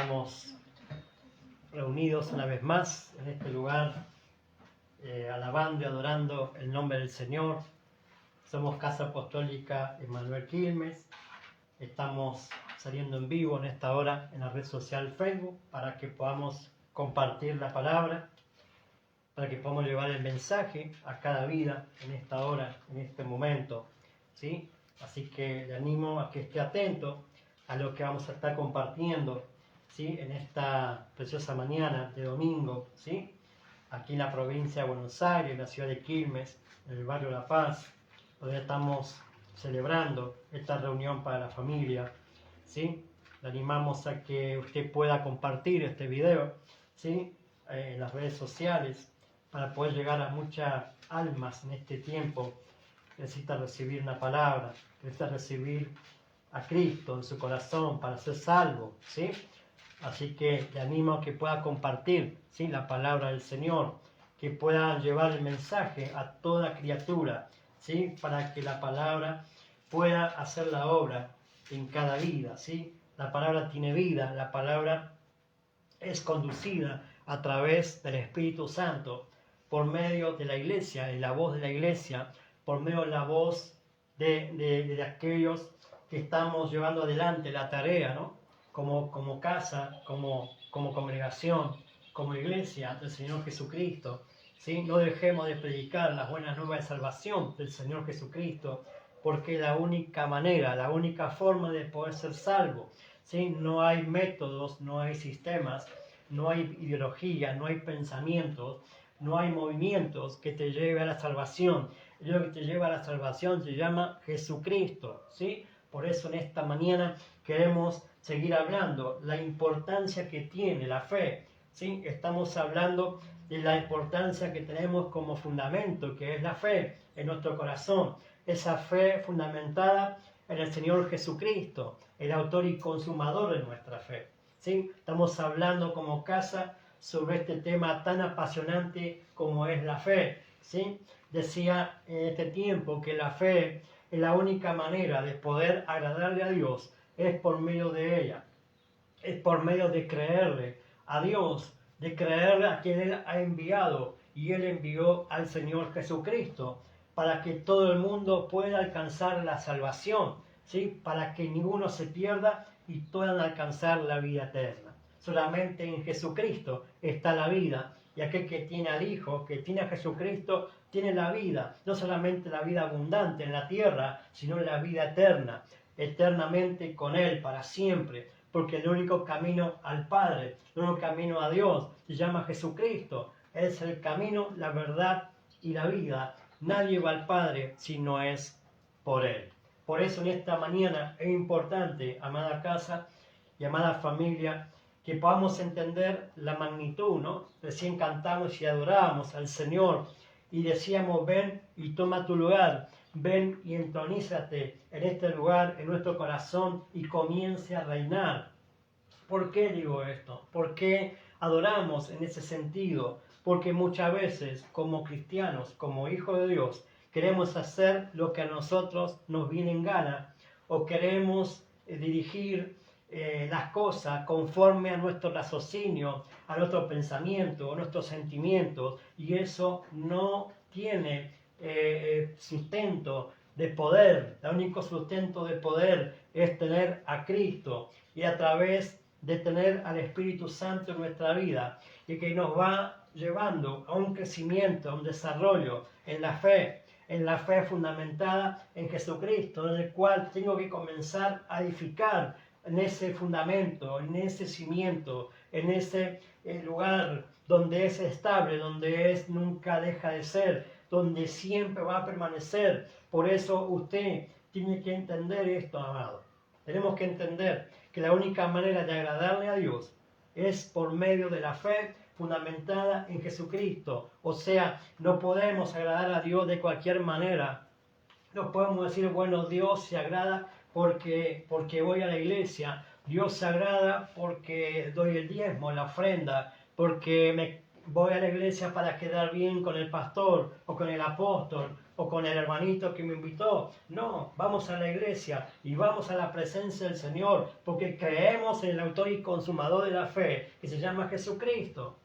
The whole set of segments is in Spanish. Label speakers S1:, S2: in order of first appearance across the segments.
S1: Estamos reunidos una vez más en este lugar, alabando y adorando el nombre del Señor. Somos Casa Apostólica Emmanuel Quilmes. Estamos saliendo en vivo en esta hora en la red social Facebook para que podamos compartir la palabra, para que podamos llevar el mensaje a cada vida en esta hora, en este momento, ¿sí? Así que le animo a que esté atento a lo que vamos a estar compartiendo, ¿sí? En esta preciosa mañana de domingo, ¿sí? Aquí en la provincia de Buenos Aires, en la ciudad de Quilmes, en el barrio La Paz, donde estamos celebrando esta reunión para la familia, ¿sí? Le animamos a que usted pueda compartir este video, ¿sí? En las redes sociales, para poder llegar a muchas almas en este tiempo. Necesita recibir una palabra, necesita recibir a Cristo en su corazón para ser salvo, ¿sí? Así que le animo a que pueda compartir, ¿sí? La palabra del Señor, que pueda llevar el mensaje a toda criatura, ¿sí? Para que la palabra pueda hacer la obra en cada vida, ¿sí? La palabra tiene vida, la palabra es conducida a través del Espíritu Santo, por medio de la iglesia, de la voz de la iglesia, por medio de la voz de aquellos que estamos llevando adelante la tarea, ¿no? Como casa, como congregación, como iglesia del Señor Jesucristo, ¿sí? No dejemos de predicar las buenas nuevas de salvación del Señor Jesucristo, porque es la única manera, la única forma de poder ser salvo, ¿sí? No hay métodos, no hay sistemas, no hay ideología, no hay pensamientos, no hay movimientos que te lleve a la salvación. Lo que te lleva a la salvación se llama Jesucristo, ¿sí? Por eso en esta mañana queremos seguir hablando la importancia que tiene la fe, ¿sí? Estamos hablando de la importancia que tenemos como fundamento, que es la fe en nuestro corazón. Esa fe fundamentada en el Señor Jesucristo, el autor y consumador de nuestra fe, ¿sí? Estamos hablando como casa sobre este tema tan apasionante como es la fe, ¿sí? Decía en este tiempo que la fe es la única manera de poder agradarle a Dios, es por medio de ella, es por medio de creerle a Dios, de creerle a quien Él ha enviado, y Él envió al Señor Jesucristo para que todo el mundo pueda alcanzar la salvación, ¿sí? Para que ninguno se pierda y puedan alcanzar la vida eterna. Solamente en Jesucristo está la vida, y aquel que tiene al Hijo, que tiene a Jesucristo, tiene la vida, no solamente la vida abundante en la tierra, sino la vida eterna, eternamente con Él para siempre, porque el único camino al Padre, el único camino a Dios, se llama Jesucristo. Es el camino, la verdad y la vida. Nadie va al Padre si no es por Él. Por eso en esta mañana es importante, amada casa y amada familia, que podamos entender la magnitud, ¿no? Recién cantamos y adorábamos al Señor y decíamos: ven y toma tu lugar, ven y entronízate en este lugar, en nuestro corazón, y comience a reinar. ¿Por qué digo esto? ¿Por qué adoramos en ese sentido? Porque muchas veces, como cristianos, como hijos de Dios, queremos hacer lo que a nosotros nos viene en gana, o queremos dirigir las cosas conforme a nuestro raciocinio, a nuestro pensamiento, a nuestros sentimientos, y eso no tiene sustento de poder. El único sustento de poder es tener a Cristo, y a través de tener al Espíritu Santo en nuestra vida, y que nos va llevando a un crecimiento, a un desarrollo en la fe fundamentada en Jesucristo, en el cual tengo que comenzar a edificar en ese fundamento, en ese cimiento, en ese lugar donde es estable, donde es nunca deja de ser, donde siempre va a permanecer. Por eso usted tiene que entender esto, amado. Tenemos que entender que la única manera de agradarle a Dios es por medio de la fe fundamentada en Jesucristo. O sea, no podemos agradar a Dios de cualquier manera. No podemos decir: bueno, Dios se agrada porque voy a la iglesia, Dios se agrada porque doy el diezmo, la ofrenda, porque voy a la iglesia para quedar bien con el pastor o con el apóstol o con el hermanito que me invitó. No, vamos a la iglesia y vamos a la presencia del Señor porque creemos en el autor y consumador de la fe, que se llama Jesucristo.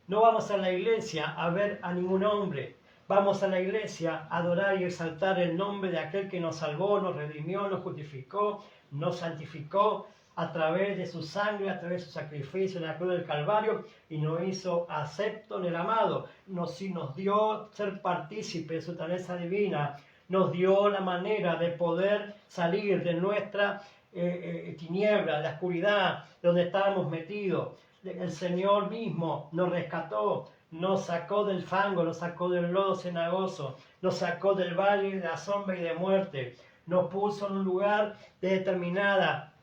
S1: No vamos a la iglesia a ver a ningún hombre. Vamos a la iglesia a adorar y exaltar el nombre de aquel que nos salvó, nos redimió, nos justificó, nos santificó a través de su sangre, a través de su sacrificio en la cruz del Calvario, y nos hizo acepto en el amado. Nos dio ser partícipe de su naturaleza divina, nos dio la manera de poder salir de nuestra tiniebla, de la oscuridad donde estábamos metidos. El Señor mismo nos rescató, nos sacó del fango, nos sacó del lodo cenagoso, nos sacó del valle de la sombra y de muerte, nos puso en un lugar determinada,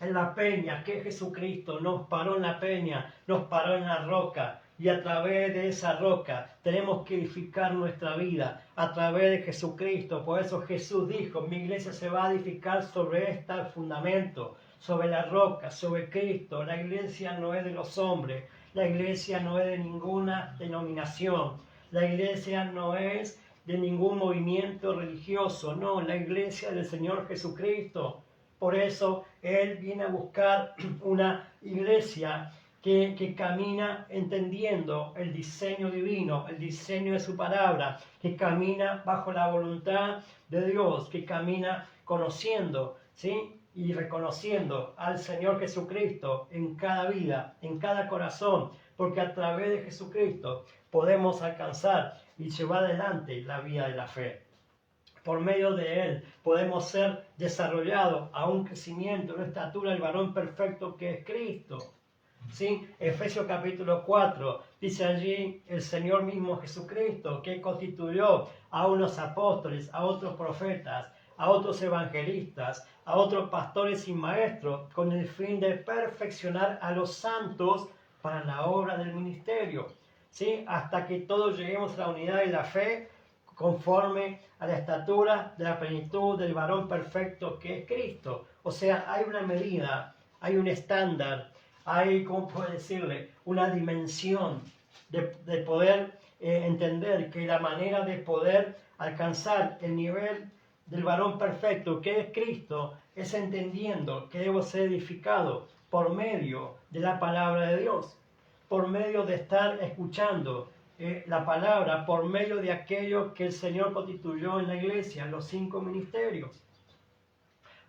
S1: en la peña, que es Jesucristo, nos paró en la peña, nos paró en la roca, y a través de esa roca tenemos que edificar nuestra vida, a través de Jesucristo. Por eso Jesús dijo, mi iglesia se va a edificar sobre este fundamento, sobre la roca, sobre Cristo. La iglesia no es de los hombres, la iglesia no es de ninguna denominación, la iglesia no es de ningún movimiento religioso, no, la iglesia del Señor Jesucristo. Por eso Él viene a buscar una iglesia que camina entendiendo el diseño divino, el diseño de su palabra, que camina bajo la voluntad de Dios, que camina conociendo, ¿sí?, y reconociendo al Señor Jesucristo en cada vida, en cada corazón, porque a través de Jesucristo podemos alcanzar y llevar adelante la vida de la fe. Por medio de Él podemos ser desarrollados a un crecimiento, una estatura del varón perfecto que es Cristo. ¿Sí? Efesios capítulo 4, dice allí el Señor mismo Jesucristo, que constituyó a unos apóstoles, a otros profetas, a otros evangelistas, a otros pastores y maestros, con el fin de perfeccionar a los santos para la obra del ministerio, ¿sí?, hasta que todos lleguemos a la unidad de la fe, conforme a la estatura de la plenitud del varón perfecto que es Cristo. O sea, hay una medida, hay un estándar, hay, ¿cómo puedo decirle?, una dimensión de poder entender que la manera de poder alcanzar el nivel del varón perfecto que es Cristo es entendiendo que debo ser edificado por medio de la palabra de Dios, por medio de estar escuchando la palabra, por medio de aquello que el Señor constituyó en la iglesia, los 5 ministerios.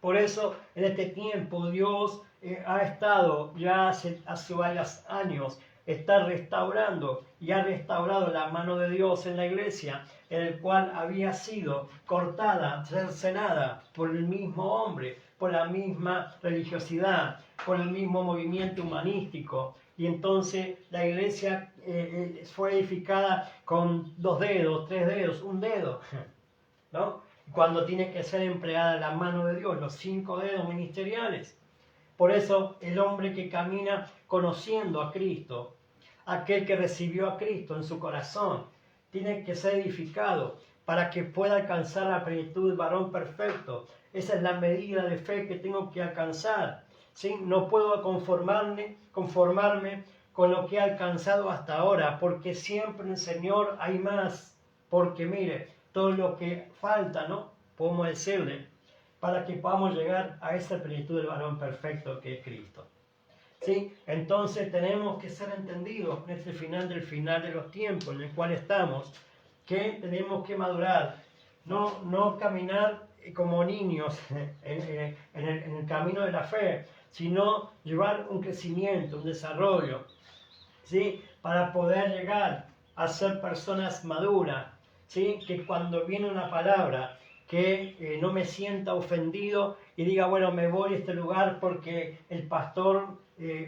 S1: Por eso en este tiempo Dios ha estado ya hace varios años, está restaurando y ha restaurado la mano de Dios en la iglesia, en el cual había sido cortada, cercenada por el mismo hombre, por la misma religiosidad, por el mismo movimiento humanístico. Y entonces la iglesia fue edificada con 2 dedos, 3 dedos, 1 dedo, ¿no? Cuando tiene que ser empleada la mano de Dios, los 5 dedos ministeriales. Por eso el hombre que camina conociendo a Cristo, aquel que recibió a Cristo en su corazón, tiene que ser edificado para que pueda alcanzar la plenitud del varón perfecto. Esa es la medida de fe que tengo que alcanzar, ¿sí? No puedo conformarme con lo que he alcanzado hasta ahora, porque siempre en el Señor hay más. Porque mire, todo lo que falta, ¿no?, podemos decirle, para que podamos llegar a esa plenitud del varón perfecto que es Cristo. ¿Sí? Entonces tenemos que ser entendidos en este final de los tiempos en el cual estamos, que tenemos que madurar, no caminar como niños en el camino de la fe, sino llevar un crecimiento, un desarrollo, ¿sí?, para poder llegar a ser personas maduras, ¿sí?, que cuando viene una palabra que no me sienta ofendido y diga, bueno, me voy a este lugar porque el pastor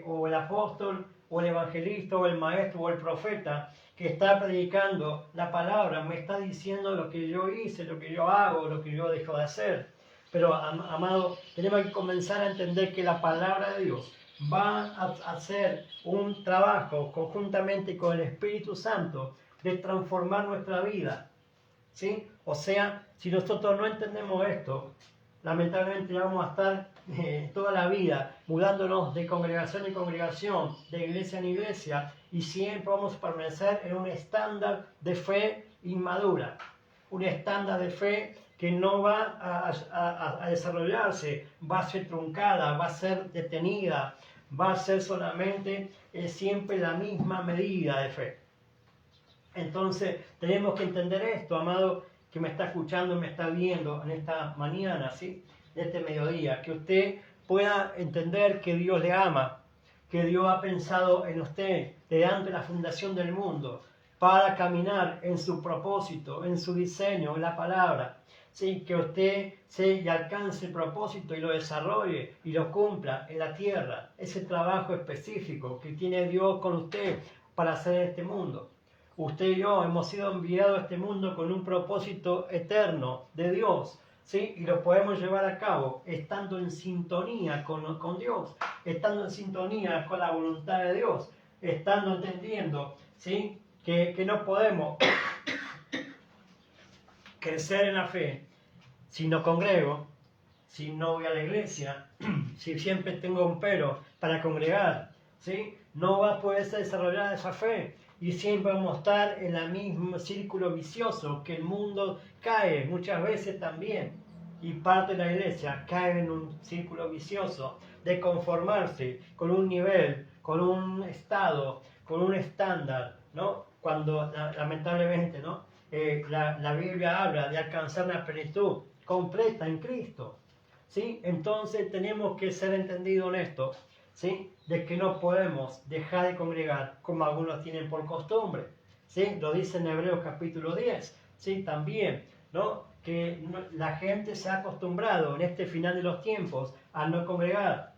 S1: o el apóstol o el evangelista o el maestro o el profeta que está predicando la palabra me está diciendo lo que yo hice, lo que yo hago, lo que yo dejo de hacer. Pero, amado, tenemos que comenzar a entender que la palabra de Dios va a hacer un trabajo conjuntamente con el Espíritu Santo de transformar nuestra vida, ¿sí? O sea, si nosotros no entendemos esto, lamentablemente vamos a estar toda la nuestra vida, mudándonos de congregación en congregación, de iglesia en iglesia, y siempre vamos a permanecer en un estándar de fe inmadura, un estándar de fe que no va a desarrollarse, va a ser truncada, va a ser detenida, va a ser solamente siempre la misma medida de fe. Entonces tenemos que entender esto, amado, que me está escuchando, me está viendo en esta mañana, ¿sí? De este mediodía, que usted pueda entender que Dios le ama, que Dios ha pensado en usted desde antes de la fundación del mundo, para caminar en su propósito, en su diseño, en la palabra. ¿Sí? Que usted se alcance el propósito y lo desarrolle y lo cumpla en la tierra. Ese trabajo específico que tiene Dios con usted para hacer este mundo. Usted y yo hemos sido enviados a este mundo con un propósito eterno de Dios, ¿sí? Y lo podemos llevar a cabo estando en sintonía con Dios, estando en sintonía con la voluntad de Dios, estando entendiendo, ¿sí? Que no podemos crecer en la fe si no congrego, si no voy a la iglesia, si siempre tengo un pero para congregar, ¿sí? No va a poder desarrollar esa fe y siempre vamos a estar en el mismo círculo vicioso que el mundo cae muchas veces también, y parte de la iglesia cae en un círculo vicioso de conformarse con un nivel, con un estado, con un estándar, ¿no? Cuando lamentablemente, ¿no? La Biblia habla de alcanzar una plenitud completa en Cristo, ¿sí? Entonces tenemos que ser entendidos en esto, ¿sí? De que no podemos dejar de congregar como algunos tienen por costumbre, ¿sí? Lo dice en Hebreos capítulo 10, ¿sí? También, ¿no? Que la gente se ha acostumbrado en este final de los tiempos a no congregar.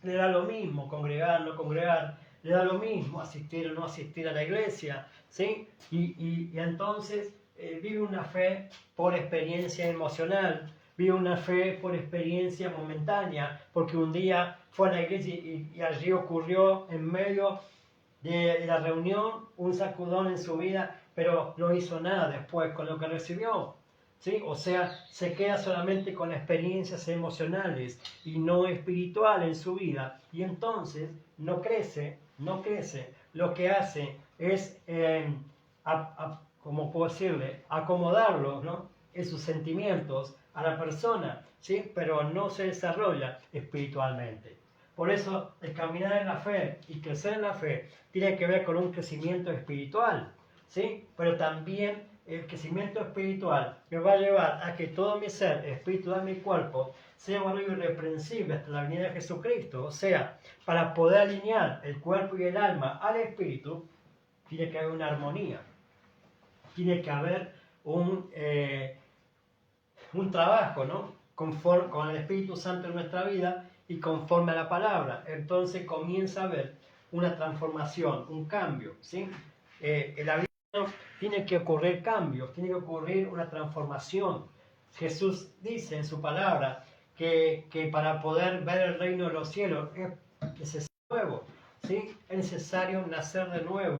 S1: Le da lo mismo congregar, no congregar, le da lo mismo asistir o no asistir a la iglesia, ¿sí? Y entonces vive una fe por experiencia emocional, vive una fe por experiencia momentánea, porque un día fue a la iglesia y allí ocurrió en medio de la reunión un sacudón en su vida, pero no hizo nada después con lo que recibió. ¿Sí? O sea, se queda solamente con experiencias emocionales y no espiritual en su vida, y entonces no crece. Lo que hace es, como puedo decirle, acomodarlo, ¿no? En sus sentimientos a la persona, ¿sí? Pero no se desarrolla espiritualmente. Por eso el caminar en la fe y crecer en la fe tiene que ver con un crecimiento espiritual, ¿sí? Pero también el crecimiento espiritual me va a llevar a que todo mi ser, espíritu, alma y cuerpo, sea guardado irreprensible hasta la venida de Jesucristo. O sea, para poder alinear el cuerpo y el alma al espíritu, tiene que haber una armonía. Tiene que haber un trabajo, ¿no? Conforme con el Espíritu Santo en nuestra vida y conforme a la palabra. Entonces comienza a haber una transformación, un cambio, ¿sí? En la vida tiene que ocurrir cambios, tiene que ocurrir una transformación. Jesús dice en su palabra que para poder ver el reino de los cielos es necesario nuevo, ¿sí? Es necesario nacer de nuevo.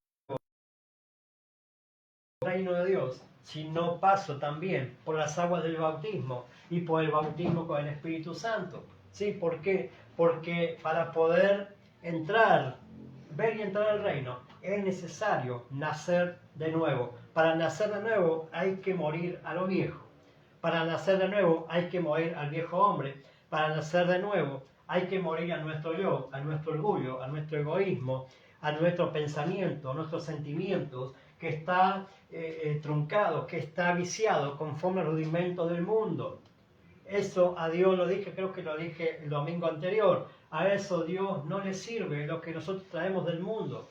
S1: El reino de Dios, si no paso también por las aguas del bautismo y por el bautismo con el Espíritu Santo. ¿Sí? ¿Por qué? Porque para poder entrar, ver y entrar al reino, es necesario nacer de nuevo. Para nacer de nuevo hay que morir a lo viejo. Para nacer de nuevo hay que morir al viejo hombre. Para nacer de nuevo hay que morir a nuestro yo, a nuestro orgullo, a nuestro egoísmo, a nuestro pensamiento, a nuestros sentimientos, que está truncado, que está viciado conforme al rudimento del mundo. Eso a Dios lo dije, creo que lo dije el domingo anterior. A eso Dios no le sirve lo que nosotros traemos del mundo.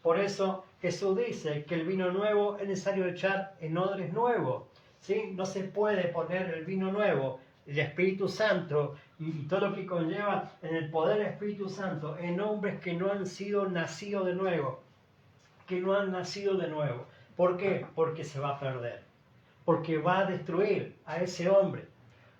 S1: Por eso Jesús dice que el vino nuevo es necesario echar en odres nuevos, ¿sí? No se puede poner el vino nuevo, el Espíritu Santo y todo lo que conlleva en el poder del Espíritu Santo en hombres que no han sido nacidos de nuevo. Que no han nacido de nuevo. ¿Por qué? Porque se va a perder. Porque va a destruir a ese hombre.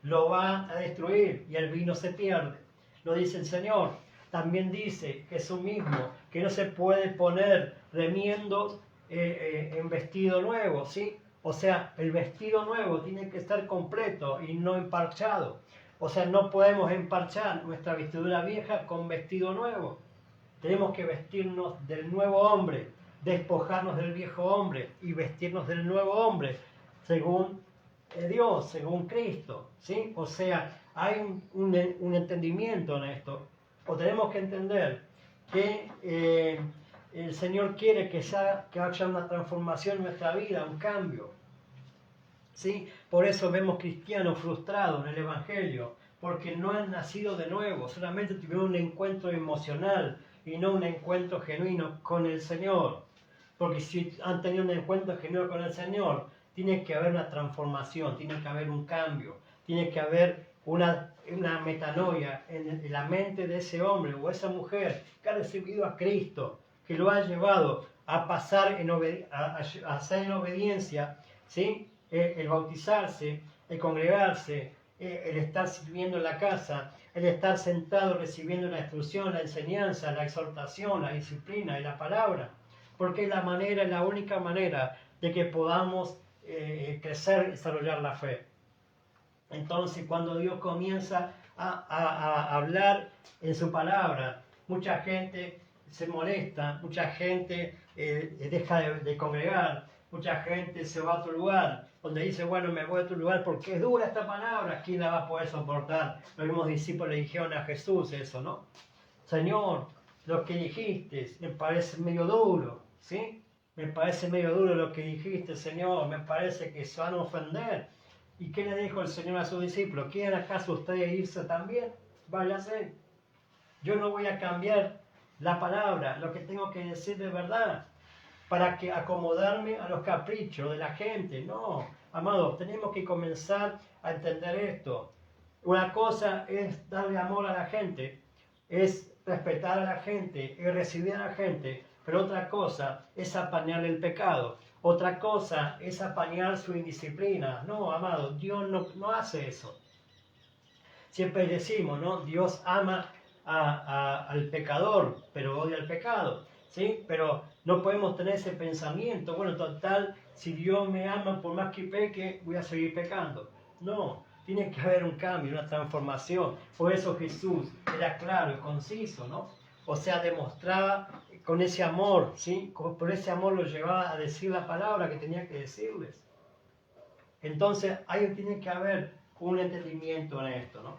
S1: Lo va a destruir y el vino se pierde. Lo dice el Señor. También dice Jesús mismo que no se puede poner remiendos en vestido nuevo, ¿sí? O sea, el vestido nuevo tiene que estar completo y no emparchado. O sea, no podemos emparchar nuestra vestidura vieja con vestido nuevo. Tenemos que vestirnos del nuevo hombre, despojarnos del viejo hombre y vestirnos del nuevo hombre, según Dios, según Cristo, ¿sí? O sea, hay un entendimiento en esto. O tenemos que entender que el Señor quiere que haya una transformación en nuestra vida, un cambio, ¿sí? Por eso vemos cristianos frustrados en el Evangelio, porque no han nacido de nuevo, solamente tuvieron un encuentro emocional y no un encuentro genuino con el Señor. Porque si han tenido un encuentro genuino con el Señor, tiene que haber una transformación, tiene que haber un cambio, tiene que haber una metanoia en la mente de ese hombre o esa mujer que ha recibido a Cristo, que lo ha llevado a pasar a hacer en obediencia, ¿sí? El bautizarse, el congregarse, el estar sirviendo en la casa, el estar sentado recibiendo la instrucción, la enseñanza, la exhortación, la disciplina y la palabra, porque es la única manera de que podamos crecer y desarrollar la fe. Entonces, cuando Dios comienza a hablar en su palabra, mucha gente se molesta, mucha gente deja de congregar, mucha gente se va a otro lugar, donde dice, bueno, me voy a otro lugar porque es dura esta palabra, ¿quién la va a poder soportar? Los mismos discípulos le dijeron a Jesús eso, ¿no? Señor, lo que dijiste me parece medio duro, ¿sí? Me parece medio duro lo que dijiste, Señor, me parece que se van a ofender. ¿Y qué le dijo el Señor a sus discípulos? ¿Quieren acaso ustedes irse también? Váyase. Yo no voy a cambiar la palabra, lo que tengo que decir de verdad, para que acomodarme a los caprichos de la gente. No, amados, tenemos que comenzar a entender esto. Una cosa es darle amor a la gente, es respetar a la gente, es recibir a la gente, pero otra cosa es apañar el pecado. Otra cosa es apañar su indisciplina. No, amado, Dios no hace eso. Siempre decimos, ¿no? Dios ama al pecador, pero odia al pecado, ¿sí? Pero no podemos tener ese pensamiento, bueno, total, si Dios me ama, por más que peque, voy a seguir pecando. No, tiene que haber un cambio, una transformación. Por eso Jesús era claro y conciso, ¿no? O sea, demostraba con ese amor, ¿sí? Por ese amor lo llevaba a decir la palabra que tenía que decirles. Entonces, ahí tiene que haber un entendimiento en esto, ¿no?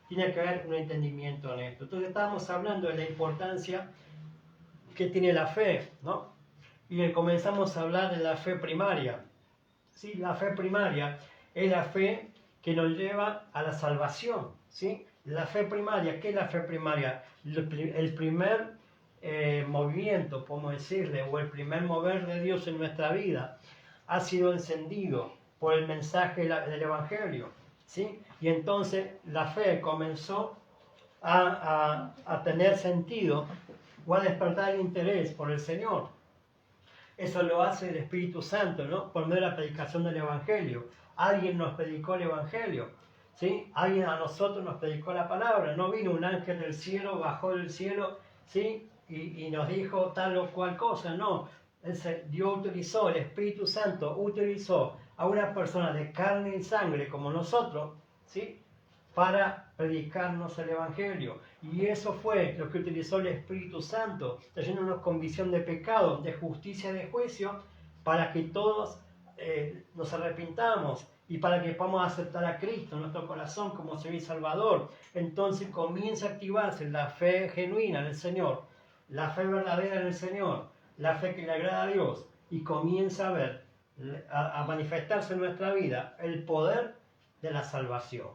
S1: Tiene que haber un entendimiento en esto. Entonces, estábamos hablando de la importancia que tiene la fe, ¿no? Y comenzamos a hablar de la fe primaria. ¿Sí? La fe primaria es la fe que nos lleva a la salvación, ¿sí? La fe primaria, ¿qué es la fe primaria? El primer movimiento, podemos decirle, o el primer mover de Dios en nuestra vida ha sido encendido por el mensaje del Evangelio, ¿sí? Y entonces la fe comenzó a tener sentido o a despertar el interés por el Señor. Eso lo hace el Espíritu Santo, ¿no? Por medio de la predicación del Evangelio. Alguien nos predicó el Evangelio, ¿sí? Alguien a nosotros nos predicó la palabra. No vino un ángel del cielo, bajó del cielo, ¿sí? Y nos dijo tal o cual cosa, no. Dios utilizó, el Espíritu Santo utilizó a una persona de carne y sangre como nosotros, ¿sí? Para predicarnos el Evangelio. Y eso fue lo que utilizó el Espíritu Santo, trayéndonos con visión de pecado, de justicia y de juicio, para que todos nos arrepintamos y para que podamos aceptar a Cristo en nuestro corazón como Señor y Salvador. Entonces comienza a activarse la fe genuina en el Señor, la fe verdadera en el Señor, la fe que le agrada a Dios, y comienza a manifestarse en nuestra vida el poder de la salvación.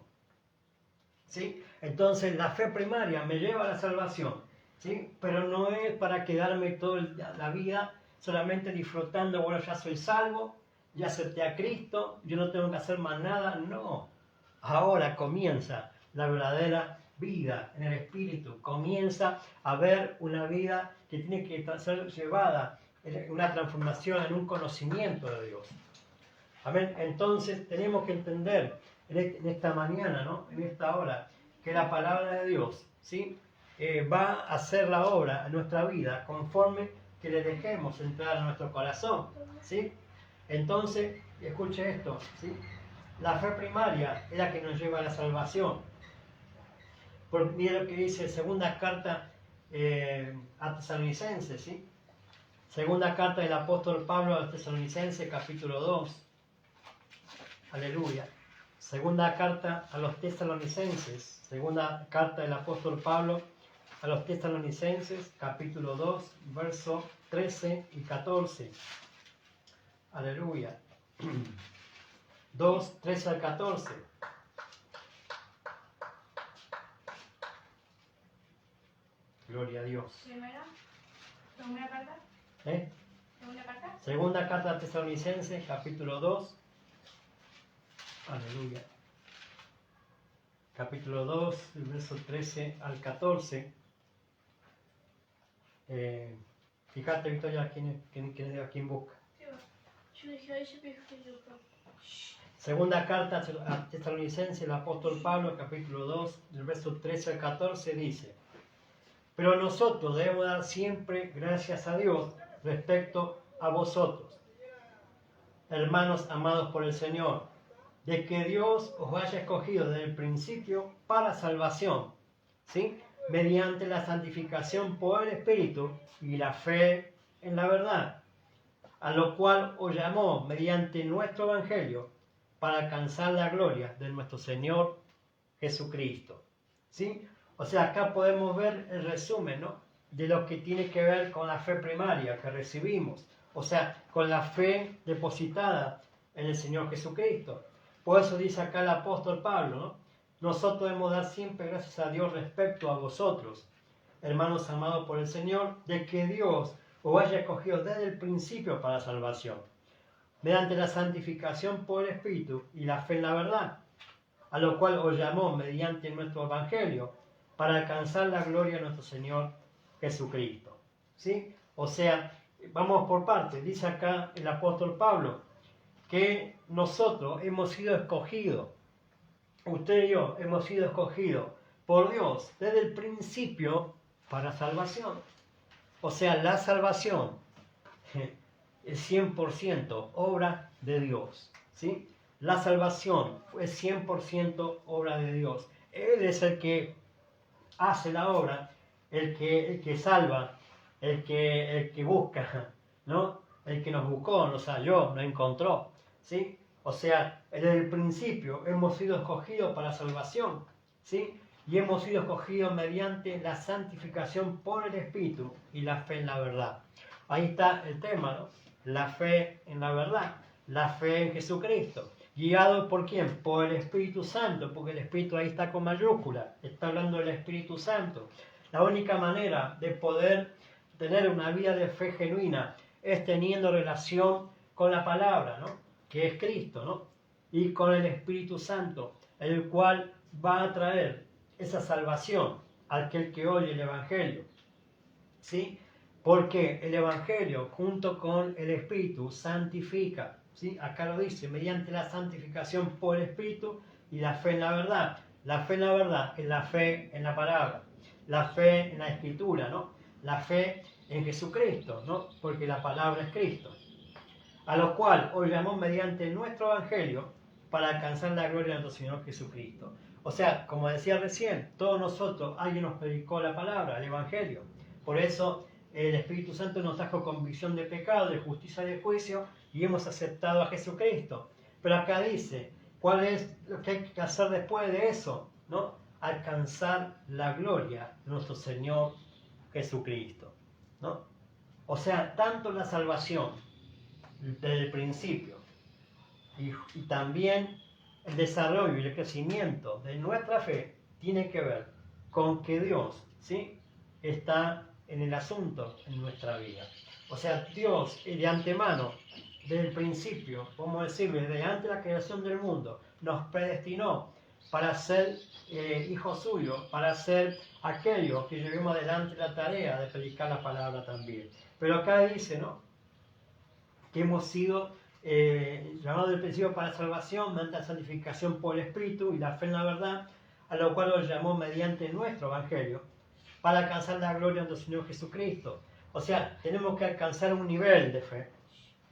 S1: ¿Sí? Entonces la fe primaria me lleva a la salvación, ¿sí? Pero no es para quedarme toda la vida solamente disfrutando, bueno, ya soy salvo, ya acepté a Cristo, yo no tengo que hacer más nada. No, ahora comienza la verdadera vida en el Espíritu, comienza a ver una vida que tiene que ser llevada en una transformación, en un conocimiento de Dios. Amén. Entonces tenemos que entender en esta mañana, ¿no? En esta hora, que la palabra de Dios, ¿sí? Va a hacer la obra en nuestra vida conforme que le dejemos entrar a nuestro corazón, ¿sí? Entonces, escuche esto, ¿sí? La fe primaria es la que nos lleva a la salvación, Porque mira lo que dice segunda carta a Tesalonicenses, ¿sí? Segunda carta del apóstol Pablo a los Tesalonicenses, capítulo 2. Aleluya. Segunda carta a los Tesalonicenses. Segunda carta del apóstol Pablo a los Tesalonicenses, capítulo 2, versos 13 y 14. Aleluya. 2, 13 al 14. Gloria a Dios.
S2: Primera, segunda carta, segunda carta.
S1: Segunda carta a Tesalonicenses, capítulo 2. Aleluya. Capítulo 2, verso 13 al 14. Fíjate, Victoria, quién es quién busca. Segunda carta a Tesalonicenses, el apóstol Pablo, capítulo 2, del verso 13 al 14, dice: pero nosotros debemos dar siempre gracias a Dios respecto a vosotros, hermanos amados por el Señor, de que Dios os haya escogido desde el principio para salvación, ¿sí? Mediante la santificación por el Espíritu y la fe en la verdad, a lo cual os llamó mediante nuestro Evangelio para alcanzar la gloria de nuestro Señor Jesucristo, ¿sí? O sea, acá podemos ver el resumen, ¿no?, de lo que tiene que ver con la fe primaria que recibimos, o sea, con la fe depositada en el Señor Jesucristo. Por eso dice acá el apóstol Pablo, ¿no? Nosotros debemos dar siempre gracias a Dios respecto a vosotros, hermanos amados por el Señor, de que Dios os haya escogido desde el principio para salvación, mediante la santificación por el Espíritu y la fe en la verdad, a lo cual os llamó mediante nuestro Evangelio, para alcanzar la gloria de nuestro Señor Jesucristo, ¿sí? O sea, vamos por partes. Dice acá el apóstol Pablo que nosotros hemos sido escogidos, usted y yo hemos sido escogidos por Dios desde el principio para salvación. O sea, la salvación es 100% obra de Dios, ¿sí? La salvación es 100% obra de Dios. Él es el que hace la obra, el que salva, el que busca, ¿no? El que nos buscó, nos halló, nos encontró, ¿sí? O sea, desde el principio hemos sido escogidos para salvación, ¿sí? Y hemos sido escogidos mediante la santificación por el Espíritu y la fe en la verdad. Ahí está el tema, ¿no? La fe en la verdad, la fe en Jesucristo. ¿Guiado por quién? Por el Espíritu Santo, porque el Espíritu ahí está con mayúscula, está hablando del Espíritu Santo. La única manera de poder tener una vida de fe genuina es teniendo relación con la palabra, ¿no?, que es Cristo, ¿no?, y con el Espíritu Santo, el cual va a traer esa salvación a aquel que oye el Evangelio, ¿sí? Porque el Evangelio junto con el Espíritu santifica, ¿sí? Acá lo dice, mediante la santificación por el Espíritu y la fe en la verdad. La fe en la verdad es la fe en la palabra, la fe en la Escritura, ¿no? La fe en Jesucristo, ¿no? Porque la palabra es Cristo. A lo cual os llamó mediante nuestro Evangelio para alcanzar la gloria de nuestro Señor Jesucristo. O sea, como decía recién, todos nosotros, alguien nos predicó la palabra, el Evangelio. Por eso el Espíritu Santo nos trajo convicción de pecado, de justicia y de juicio, y hemos aceptado a Jesucristo. Pero acá dice, ¿cuál es lo que hay que hacer después de eso? ¿No? Alcanzar la gloria de nuestro Señor Jesucristo, ¿no? O sea, tanto la salvación desde el principio y también el desarrollo y el crecimiento de nuestra fe tiene que ver con que Dios, ¿sí?, está en el asunto en nuestra vida. O sea, Dios de antemano, desde el principio, vamos a decir, desde antes de la creación del mundo, nos predestinó para ser hijos suyos, para ser aquellos que llevemos adelante la tarea de predicar la palabra también. Pero acá dice, ¿no?, que hemos sido llamados del principio para salvación, mediante la santificación por el Espíritu y la fe en la verdad, a lo cual nos llamó mediante nuestro Evangelio, para alcanzar la gloria de nuestro Señor Jesucristo. O sea, tenemos que alcanzar un nivel de fe,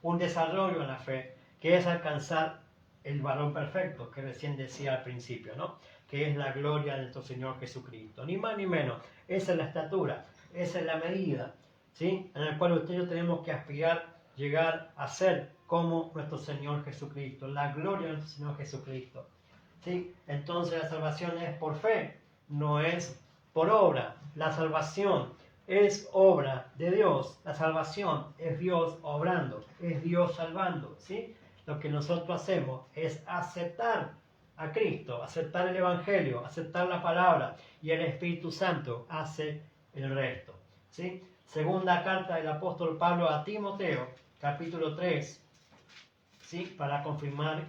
S1: un desarrollo en la fe, que es alcanzar el varón perfecto, que recién decía al principio, ¿no? que es la gloria de nuestro Señor Jesucristo. Ni más ni menos. Esa es la estatura, esa es la medida, ¿sí? En la cual usted y yo tenemos que aspirar, llegar a ser como nuestro Señor Jesucristo, la gloria de nuestro Señor Jesucristo, ¿sí? Entonces la salvación es por fe, no es por obra. La salvación es obra de Dios, la salvación es Dios obrando, es Dios salvando, ¿sí? Lo que nosotros hacemos es aceptar a Cristo, aceptar el Evangelio, aceptar la palabra, y el Espíritu Santo hace el resto, ¿sí? Segunda carta del apóstol Pablo a Timoteo, capítulo 3, ¿sí? Para confirmar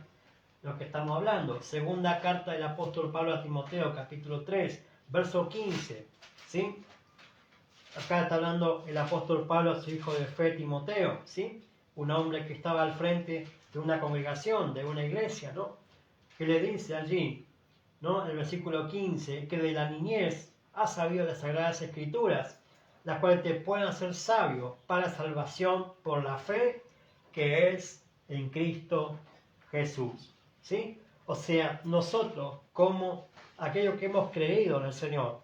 S1: lo que estamos hablando. Segunda carta del apóstol Pablo a Timoteo, capítulo 3, verso 15, ¿sí? Acá está hablando el apóstol Pablo a su hijo de fe Timoteo, ¿sí? Un hombre que estaba al frente de una congregación, de una iglesia, ¿no? Que le dice allí, ¿no? En el versículo 15, que de la niñez has sabido las Sagradas Escrituras, las cuales te pueden hacer sabio para salvación por la fe que es en Cristo Jesús, ¿sí? O sea, nosotros, como aquellos que hemos creído en el Señor,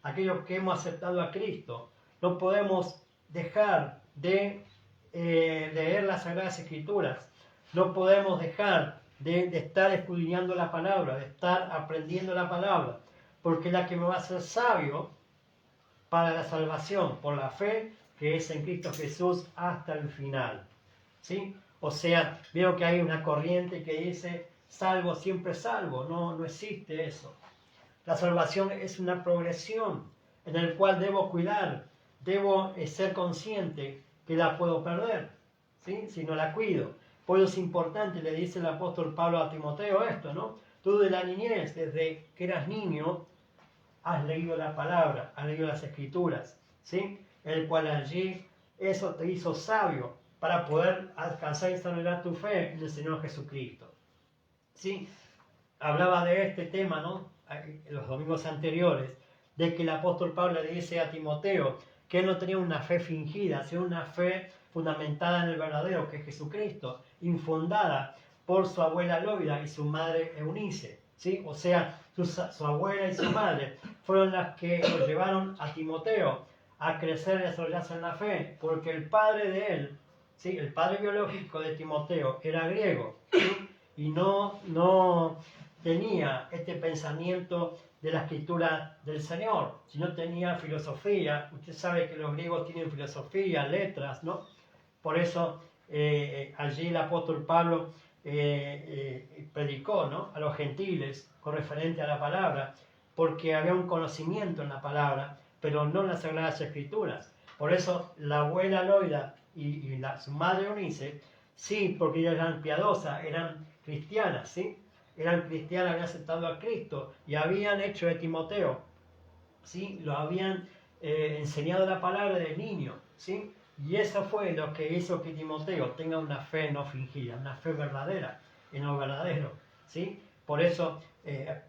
S1: aquellos que hemos aceptado a Cristo, no podemos dejar de leer las Sagradas Escrituras, no podemos dejar de estar escudriñando la palabra, de estar aprendiendo la palabra, porque es la que me va a hacer sabio para la salvación por la fe que es en Cristo Jesús hasta el final, ¿sí? O sea, veo que hay una corriente que dice salvo, siempre salvo. No existe eso. La salvación es una progresión en la cual debo cuidar, debo ser consciente que la puedo perder, ¿sí? Si no la cuido. Por eso es importante, le dice el apóstol Pablo a Timoteo esto, ¿no? Tú de la niñez, desde que eras niño, has leído la palabra, has leído las escrituras, ¿sí? El cual allí eso te hizo sabio para poder alcanzar y desarrollar tu fe en el Señor Jesucristo, ¿sí? Hablaba de este tema, ¿no? En los domingos anteriores, de que el apóstol Pablo le dice a Timoteo que él no tenía una fe fingida, sino una fe fundamentada en el verdadero, que es Jesucristo, infundada por su abuela Loida y su madre Eunice, ¿sí? O sea, su abuela y su madre fueron las que lo llevaron a Timoteo a crecer y desarrollarse en la fe, porque el padre de él, ¿sí? El padre biológico de Timoteo era griego, ¿sí? Y no tenía este pensamiento de la escritura del Señor, sino tenía filosofía. Usted sabe que los griegos tienen filosofía, letras, ¿no? Por eso allí el apóstol Pablo predicó, ¿no? A los gentiles con referente a la palabra, porque había un conocimiento en la palabra, pero no en las Sagradas Escrituras. Por eso la abuela Loida y su madre Eunice, sí, porque ellas eran piadosas, eran cristianas, ¿sí? Eran cristianas, habían aceptado a Cristo y habían hecho de Timoteo, ¿sí? Lo habían enseñado la palabra de niño, ¿sí? Y eso fue lo que hizo que Timoteo tenga una fe no fingida, una fe verdadera en lo verdadero, ¿sí? Por eso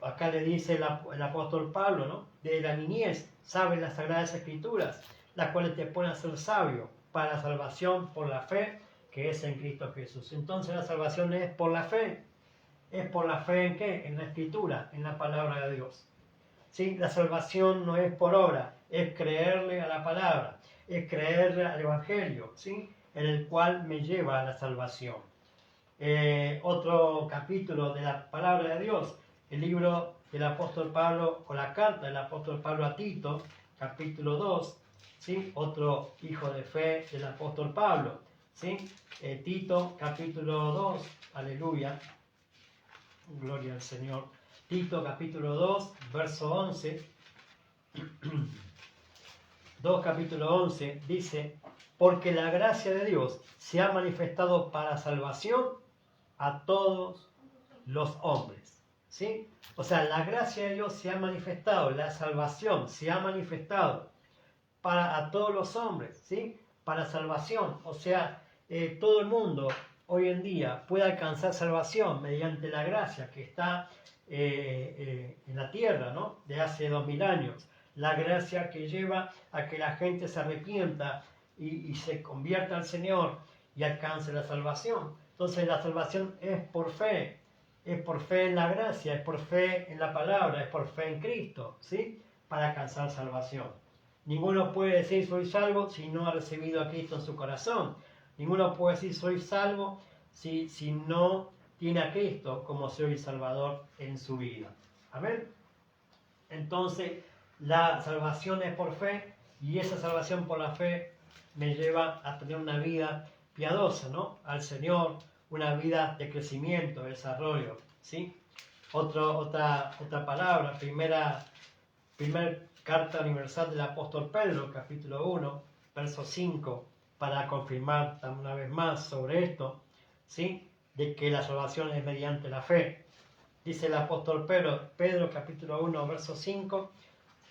S1: acá le dice el apóstol Pablo, ¿no? De la niñez sabes las Sagradas Escrituras, las cuales te pueden hacer sabio para la salvación por la fe que es en Cristo Jesús. Entonces la salvación es por la fe. ¿Es por la fe en qué? En la Escritura, en la palabra de Dios. ¿Sí? La salvación no es por obra, es creerle a la palabra, es creerle al Evangelio, ¿sí? En el cual me lleva a la salvación. Otro capítulo de la palabra de Dios, el libro del apóstol Pablo, o la carta del apóstol Pablo a Tito, capítulo 2, ¿sí? Otro hijo de fe del apóstol Pablo, ¿sí? Tito, capítulo 2, aleluya. Gloria al Señor. Tito capítulo 2, verso 11. 2 capítulo 11 dice, porque la gracia de Dios se ha manifestado para salvación a todos los hombres. ¿Sí? O sea, la gracia de Dios se ha manifestado, la salvación se ha manifestado para a todos los hombres, ¿sí? Para salvación. O sea, todo el mundo hoy en día puede alcanzar salvación mediante la gracia que está en la tierra, ¿no? De hace 2000 años. La gracia que lleva a que la gente se arrepienta y se convierta al Señor y alcance la salvación. Entonces la salvación es por fe, es por fe en la gracia, es por fe en la palabra, es por fe en Cristo, ¿sí? Para alcanzar salvación. Ninguno puede decir soy salvo si no ha recibido a Cristo en su corazón. Ninguno puede decir soy salvo si no tiene a Cristo como Señor y Salvador en su vida. Amén. Entonces, la salvación es por fe y esa salvación por la fe me lleva a tener una vida piadosa, ¿no? Al Señor, una vida de crecimiento, de desarrollo, ¿sí? Otra palabra, primera carta universal del apóstol Pedro, capítulo 1, verso 5, para confirmar una vez más sobre esto, ¿sí? De que la salvación es mediante la fe. Dice el apóstol Pedro capítulo 1, verso 5,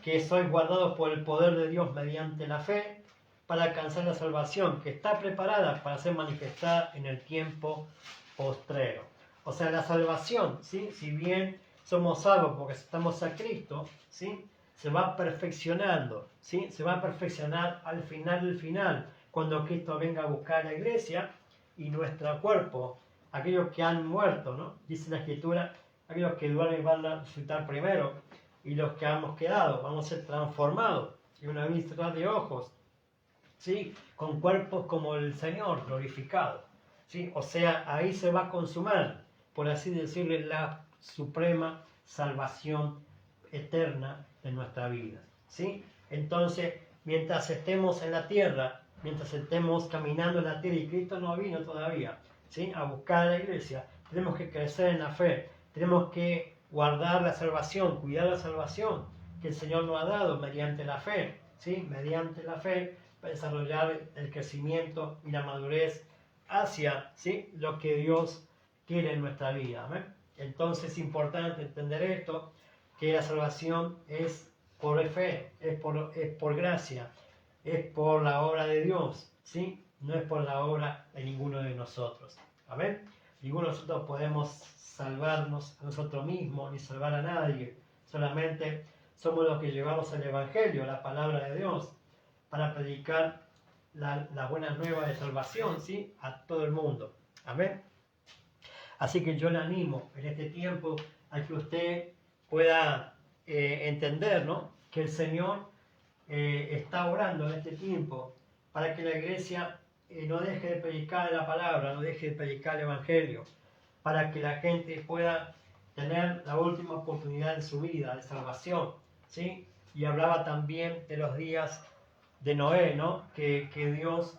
S1: que sois guardados por el poder de Dios mediante la fe para alcanzar la salvación que está preparada para ser manifestada en el tiempo postrero. O sea, la salvación, ¿sí? Si bien somos salvos porque estamos a Cristo, ¿sí? Se va perfeccionando, ¿sí? Se va a perfeccionar al final del final, cuando Cristo venga a buscar a la iglesia y nuestro cuerpo, aquellos que han muerto, ¿no? Dice la Escritura, aquellos que duermen van a resucitar primero, y los que hemos quedado vamos a ser transformados y una vista de ojos, ¿sí? Con cuerpos como el Señor glorificado, ¿sí? O sea, ahí se va a consumar, por así decirle, la suprema salvación eterna de nuestra vida, ¿sí? Entonces, mientras estemos en la tierra, mientras estemos caminando en la tierra y Cristo no vino todavía, ¿sí? A buscar a la iglesia, tenemos que crecer en la fe, tenemos que guardar la salvación, cuidar la salvación que el Señor nos ha dado mediante la fe, ¿sí? Mediante la fe para desarrollar el crecimiento y la madurez hacia, ¿sí? Lo que Dios quiere en nuestra vida. ¿Amén? Entonces es importante entender esto, que la salvación es por fe, es por gracia, es por la obra de Dios, ¿sí? No es por la obra de ninguno de nosotros. Amén. Ninguno de nosotros podemos salvarnos a nosotros mismos ni salvar a nadie. Solamente somos los que llevamos el Evangelio, la palabra de Dios, para predicar la buena nueva de salvación, ¿sí? A todo el mundo. Amén. Así que yo le animo en este tiempo a que usted pueda entender, ¿no? Que el Señor está orando en este tiempo para que la iglesia no deje de predicar la palabra, no deje de predicar el Evangelio, para que la gente pueda tener la última oportunidad en su vida de salvación, ¿sí? Y hablaba también de los días de Noé, ¿no? Que Dios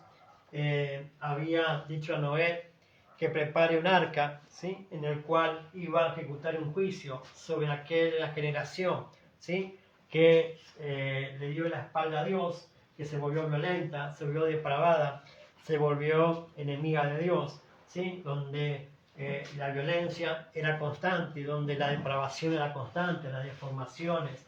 S1: había dicho a Noé que prepare un arca, ¿sí? En el cual iba a ejecutar un juicio sobre aquella generación, ¿sí? Que le dio la espalda a Dios, que se volvió violenta, se volvió depravada, se volvió enemiga de Dios, ¿sí? Donde la violencia era constante, donde la depravación era constante, las deformaciones,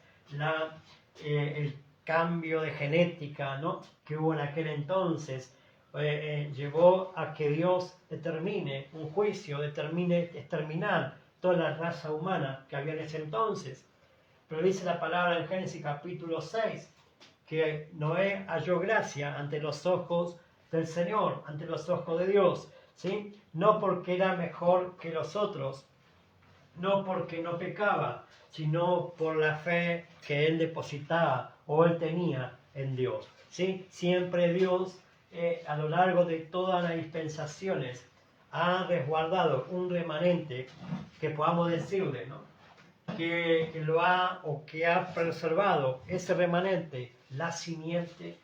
S1: el cambio de genética, ¿no? Que hubo en aquel entonces, llevó a que Dios determine un juicio, determine exterminar toda la raza humana que había en ese entonces. Pero dice la palabra en Génesis capítulo 6, que Noé halló gracia ante los ojos del Señor, ante los ojos de Dios, ¿sí? No porque era mejor que los otros, no porque no pecaba, sino por la fe que él depositaba o él tenía en Dios, ¿sí? Siempre Dios, a lo largo de todas las dispensaciones, ha resguardado un remanente que podamos decirle, ¿no? Que lo ha o que ha preservado ese remanente, la simiente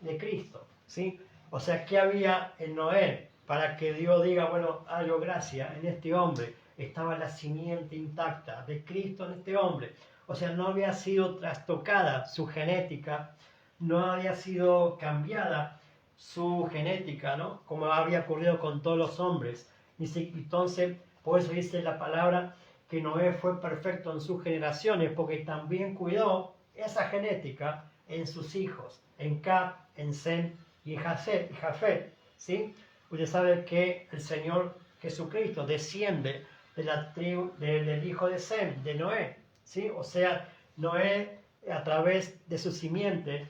S1: de Cristo, ¿sí? O sea, ¿qué había en Noé para que Dios diga, bueno, hallo gracia en este hombre? Estaba la simiente intacta de Cristo en este hombre. O sea, no había sido trastocada su genética, no había sido cambiada su genética, ¿no? Como había ocurrido con todos los hombres. Entonces, por eso dice la palabra que Noé fue perfecto en sus generaciones, porque también cuidó esa genética en sus hijos, en Cap, en Sem y en Jafet, ¿sí? Usted sabe que el Señor Jesucristo desciende de la tribu del hijo de Sem, de Noé, ¿sí? O sea, Noé, a través de su simiente,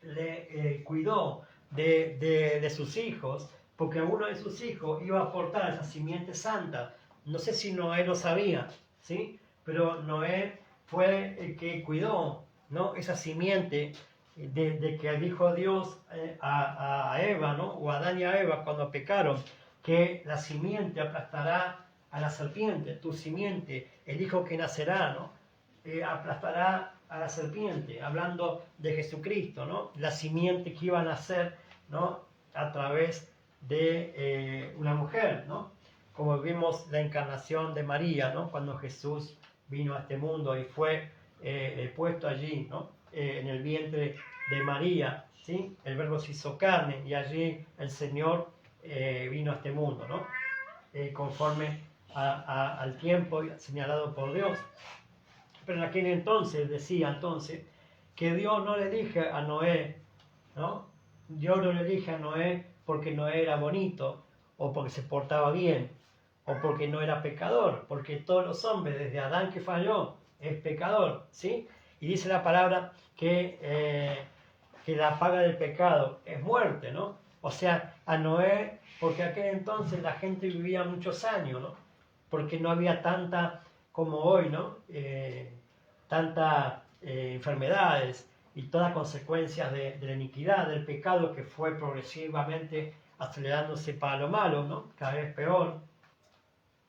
S1: le cuidó de sus hijos, porque uno de sus hijos iba a aportar esa simiente santa No sé si Noé lo sabía, ¿sí? Pero Noé fue el que cuidó, ¿no? Esa simiente de que dijo Dios a Eva, ¿no? O a Adán y a Eva cuando pecaron, que la simiente aplastará a la serpiente, tu simiente, el hijo que nacerá, ¿no? Aplastará a la serpiente, hablando de Jesucristo, ¿no? La simiente que iba a nacer, ¿no? A través de una mujer, ¿no? Como vimos la encarnación de María, ¿no? Cuando Jesús vino a este mundo y fue puesto allí, ¿no? En el vientre de María, ¿sí? El Verbo se hizo carne y allí el Señor vino a este mundo, ¿no? Conforme al tiempo señalado por Dios. Pero en aquel entonces decía entonces que Dios no le dije a Noé, ¿no? Dios no le dije a Noé porque Noé era bonito o porque se portaba bien o porque no era pecador, porque todos los hombres, desde Adán que falló, es pecador, ¿sí? Y dice la palabra que la paga del pecado es muerte, ¿no? O sea, a Noé, porque aquel entonces la gente vivía muchos años, ¿no? Porque no había tanta como hoy, ¿no? Tantas enfermedades y todas consecuencias de la iniquidad, del pecado que fue progresivamente acelerándose para lo malo, ¿no? Cada vez peor.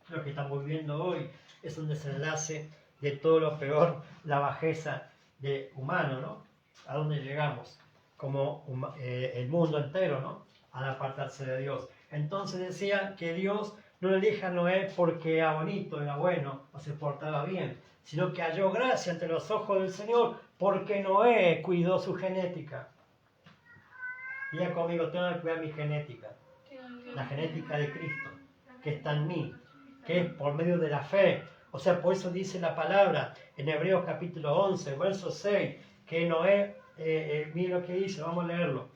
S1: Lo que estamos viviendo hoy es un desenlace de todo lo peor, la bajeza de humano, ¿no? ¿A dónde llegamos? Como el mundo entero, ¿no? Al apartarse de Dios. Entonces decía que Dios no le elige a Noé porque era bonito, era bueno o se portaba bien, sino que halló gracia ante los ojos del Señor porque Noé cuidó su genética. Diga conmigo, tengo que cuidar mi genética, la genética de Cristo, que está en mí, que es por medio de la fe. O sea, por eso dice la palabra en Hebreos capítulo 11, verso 6, que Noé, mire lo que dice, vamos a leerlo,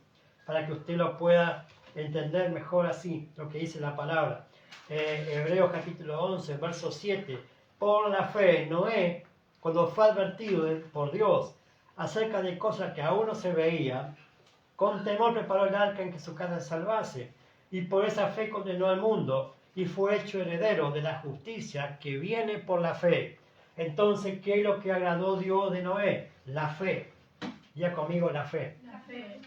S1: para que usted lo pueda entender mejor así, lo que dice la palabra. Hebreos capítulo 11, verso 7, por la fe, Noé, cuando fue advertido por Dios acerca de cosas que aún no se veían, con temor preparó el arca en que su casa se salvase, y por esa fe condenó al mundo, y fue hecho heredero de la justicia que viene por la fe. Entonces, ¿qué es lo que agradó Dios de Noé? La fe. Ya conmigo la fe.
S2: La fe.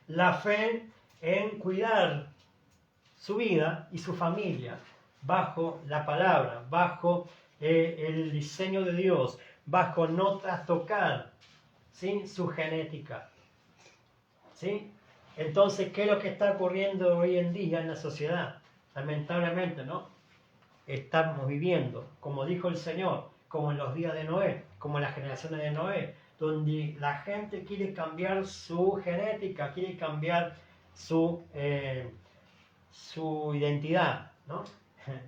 S1: La fe en cuidar su vida y su familia bajo la palabra, bajo el diseño de Dios, bajo no trastocar, ¿sí? Su genética. ¿Sí? Entonces, ¿qué es lo que está ocurriendo hoy en día en la sociedad? Lamentablemente, ¿no? Estamos viviendo, como dijo el Señor, como en los días de Noé, como en las generaciones de Noé, donde la gente quiere cambiar su genética, quiere cambiar su identidad, ¿no?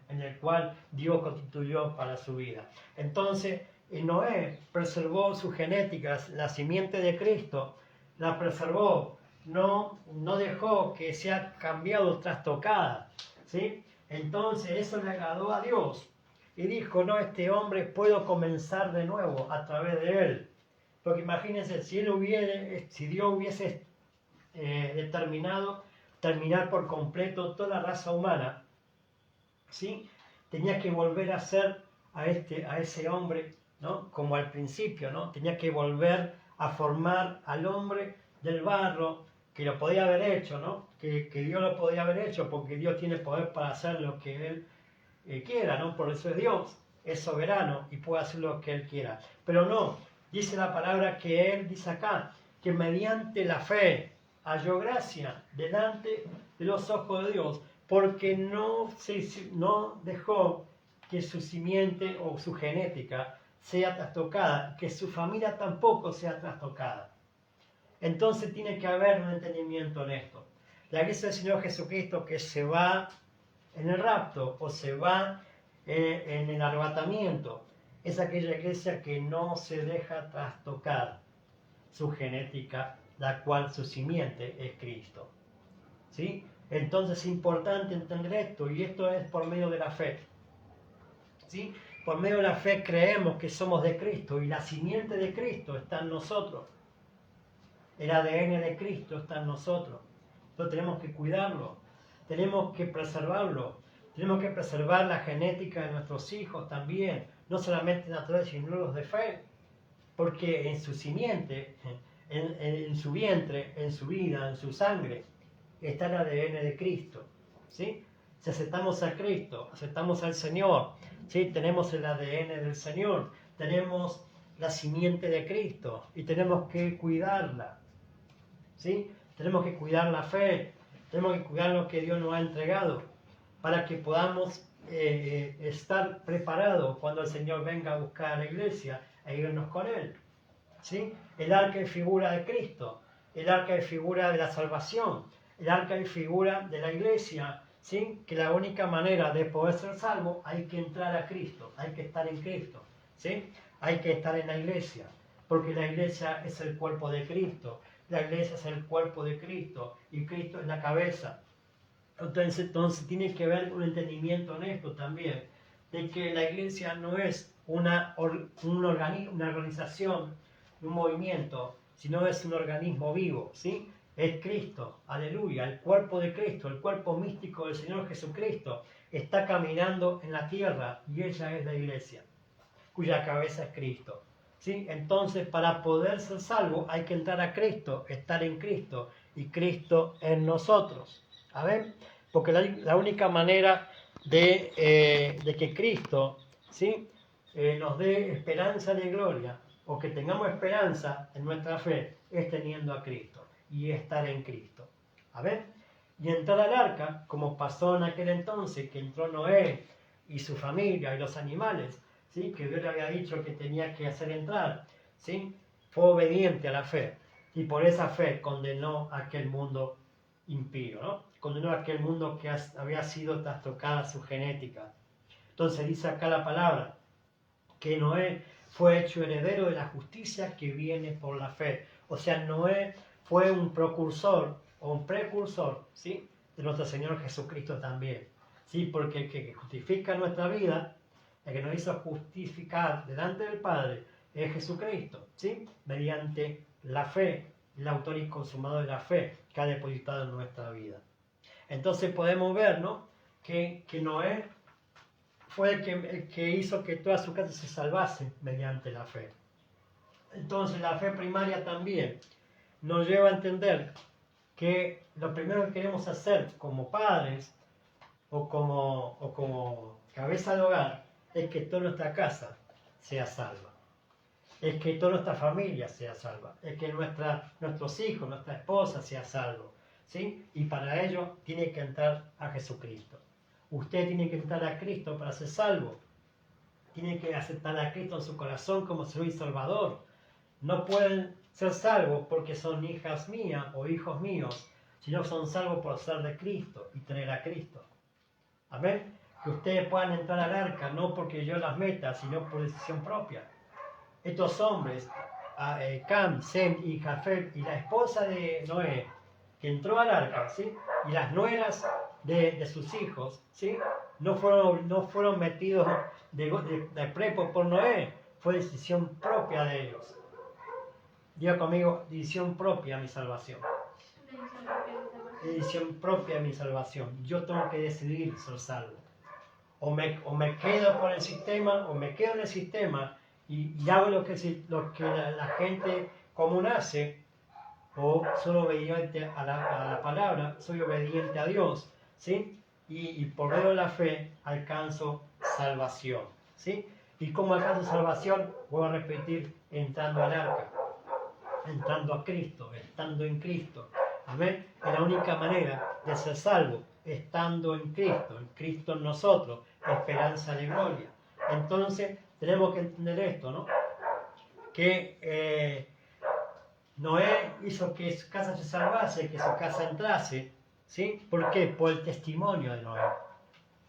S1: En el cual Dios constituyó para su vida. Entonces, Noé preservó su genética, la simiente de Cristo, la preservó, no dejó que sea cambiado, trastocada, ¿sí? Entonces eso le agradó a Dios y dijo, no, este hombre puedo comenzar de nuevo a través de él. Porque imagínense, si Dios hubiese determinado terminar por completo toda la raza humana, ¿sí? Tenía que volver a ser a ese hombre, ¿no? Como al principio, ¿no? Tenía que volver a formar al hombre del barro, que lo podía haber hecho, ¿no? Que Dios lo podía haber hecho, porque Dios tiene poder para hacer lo que Él quiera, ¿no? Por eso es Dios, es soberano y puede hacer lo que Él quiera. Pero no, dice la palabra que Él dice acá, que mediante la fe halló gracia delante de los ojos de Dios, porque no dejó que su simiente o su genética sea trastocada, que su familia tampoco sea trastocada. Entonces tiene que haber un entendimiento en esto. La iglesia del Señor Jesucristo que se va en el rapto o se va en el arrebatamiento, es aquella iglesia que no se deja trastocar su genética, la cual su simiente es Cristo. ¿Sí? Entonces es importante entender esto, y esto es por medio de la fe. ¿Sí? Por medio de la fe creemos que somos de Cristo y la simiente de Cristo está en nosotros. El ADN de Cristo está en nosotros. Entonces tenemos que cuidarlo, tenemos que preservarlo, Tenemos que preservar la genética de nuestros hijos también, no solamente naturales, sino los de fe, porque en su simiente, en su vientre, en su vida, en su sangre, está el ADN de Cristo, ¿sí? Si aceptamos a Cristo, aceptamos al Señor, ¿sí? Tenemos el ADN del Señor, tenemos la simiente de Cristo y tenemos que cuidarla, ¿sí? Tenemos que cuidar la fe, tenemos que cuidar lo que Dios nos ha entregado para que podamos estar preparados cuando el Señor venga a buscar a la iglesia e irnos con Él, ¿sí? El arca es figura de Cristo, el arca es figura de la salvación, el arca es figura de la iglesia, ¿sí? Que la única manera de poder ser salvo hay que entrar a Cristo, hay que estar en Cristo, ¿sí? Hay que estar en la iglesia, porque la iglesia es el cuerpo de Cristo, la iglesia es el cuerpo de Cristo y Cristo es la cabeza. Entonces tiene que haber un entendimiento en esto también, de que la iglesia no es una organización, un movimiento, sino es un organismo vivo, ¿sí? Es Cristo, aleluya, el cuerpo de Cristo, el cuerpo místico del Señor Jesucristo, está caminando en la tierra y ella es la iglesia, cuya cabeza es Cristo, ¿sí? Entonces, para poder ser salvo hay que entrar a Cristo, estar en Cristo y Cristo en nosotros. A ver, porque la única manera de que Cristo, ¿sí? Nos dé esperanza de gloria, o que tengamos esperanza en nuestra fe, es teniendo a Cristo y estar en Cristo. A ver, y entrar al arca, como pasó en aquel entonces, que entró Noé y su familia y los animales, ¿sí? Que Dios le había dicho que tenía que hacer entrar, ¿sí? Fue obediente a la fe, y por esa fe condenó a aquel mundo impío, ¿no? Condenó a aquel mundo que había sido trastocada su genética. Entonces dice acá la palabra, que Noé fue hecho heredero de la justicia que viene por la fe. O sea, Noé fue un precursor, ¿sí? De nuestro Señor Jesucristo también, ¿sí? Porque el que justifica nuestra vida, el que nos hizo justificar delante del Padre, es Jesucristo, ¿sí? Mediante la fe, el autor y consumador de la fe que ha depositado en nuestra vida. Entonces podemos ver, ¿no? Que Noé fue el que hizo que toda su casa se salvase mediante la fe. Entonces la fe primaria también nos lleva a entender que lo primero que queremos hacer como padres o como cabeza de hogar es que toda nuestra casa sea salva, es que toda nuestra familia sea salva, es que nuestros hijos, nuestra esposa sea salvo, ¿sí? Y para ello tiene que entrar a Jesucristo. Usted tiene que entrar a Cristo para ser salvo. Tiene que aceptar a Cristo en su corazón como Señor y Salvador. No pueden ser salvos porque son hijas mías o hijos míos, sino son salvos por ser de Cristo y tener a Cristo. Amén. Que ustedes puedan entrar al arca, no porque yo las meta, sino por decisión propia. Estos hombres, Cam, Sem y Jafet, y la esposa de Noé, que entró al arca, ¿sí? Y las nueras de sus hijos, ¿sí? No fueron metidos de prepo por Noé, fue decisión propia de ellos. Diga conmigo, decisión propia mi salvación. Decisión propia mi salvación. Yo tengo que decidir ser salvo. O me quedo con el sistema, o me quedo en el sistema y hago lo que la gente común hace, o soy obediente a la palabra, soy obediente a Dios, ¿sí? Y por medio de la fe alcanzo salvación, ¿sí? ¿Y cómo alcanzo salvación? Voy a repetir, entrando al arca, entrando a Cristo, estando en Cristo. Amén. Es la única manera de ser salvo, estando en Cristo en nosotros, esperanza de gloria. Entonces, tenemos que entender esto, ¿no? Que Noé hizo que su casa se salvase, que su casa entrase, ¿sí? ¿Por qué? Por el testimonio de Noé.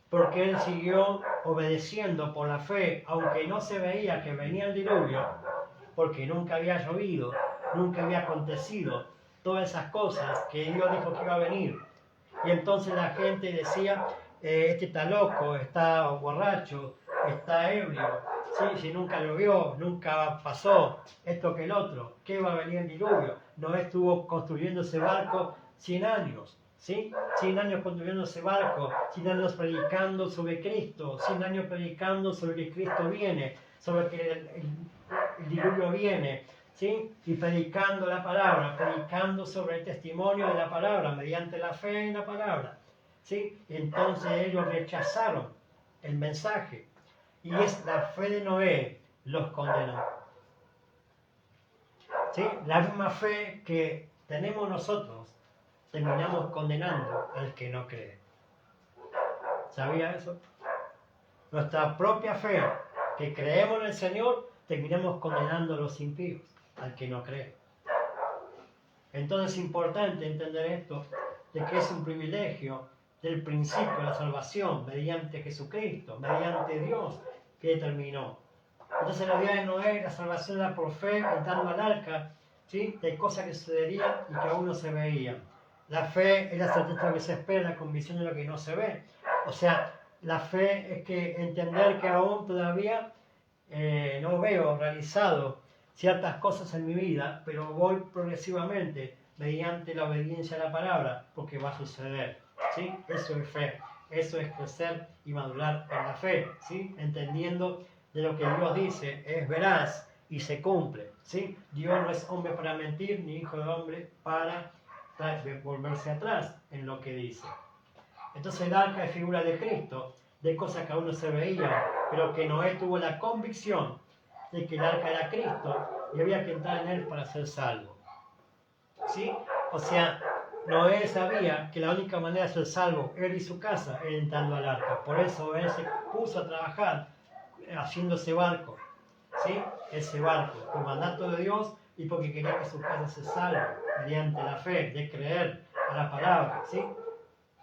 S1: Porque él siguió obedeciendo por la fe, aunque no se veía que venía el diluvio, porque nunca había llovido, nunca había acontecido todas esas cosas que Dios dijo que iba a venir. Y entonces la gente decía, este está loco, está borracho, está ebrio, ¿sí? Si nunca llovió, nunca pasó esto que el otro, ¿qué va a venir el diluvio? Noé estuvo construyendo ese barco 100 años, ¿sí? 100 años construyendo ese barco, 100 años predicando sobre Cristo, 100 años predicando sobre que Cristo viene, sobre que el diluvio viene, ¿sí? Y predicando la palabra, predicando sobre el testimonio de la palabra, mediante la fe en la palabra, ¿sí? Entonces ellos rechazaron el mensaje, y es la fe de Noé los condenó. ¿Sí? La misma fe que tenemos nosotros, terminamos condenando al que no cree. ¿Sabía eso? Nuestra propia fe, que creemos en el Señor, terminamos condenando a los impíos, al que no cree. Entonces es importante entender esto, de que es un privilegio del principio de la salvación, mediante Jesucristo, mediante Dios, que determinó. Entonces en la vida de Noé, la salvación era por fe, entrando al arca, ¿sí? De cosas que sucederían y que aún no se veían. La fe es la certeza de lo que se espera, la convicción de lo que no se ve. O sea, la fe es que entender que aún todavía no veo realizado ciertas cosas en mi vida, pero voy progresivamente mediante la obediencia a la palabra, porque va a suceder, ¿sí? Eso es fe, eso es crecer y madurar en la fe, ¿sí? Entendiendo de lo que Dios dice es veraz y se cumple, ¿sí? Dios no es hombre para mentir, ni hijo de hombre para volverse atrás en lo que dice. Entonces el arca es figura de Cristo, de cosas que aún no se veían, pero que Noé tuvo la convicción de que el arca era Cristo y había que entrar en él para ser salvo. ¿Sí? O sea, Noé sabía que la única manera de ser salvo, él y su casa, era entrando al arca. Por eso él se puso a trabajar haciendo ese barco, ¿sí? Ese barco, por mandato de Dios y porque quería que su casa se salve mediante la fe, de creer a la palabra, ¿sí?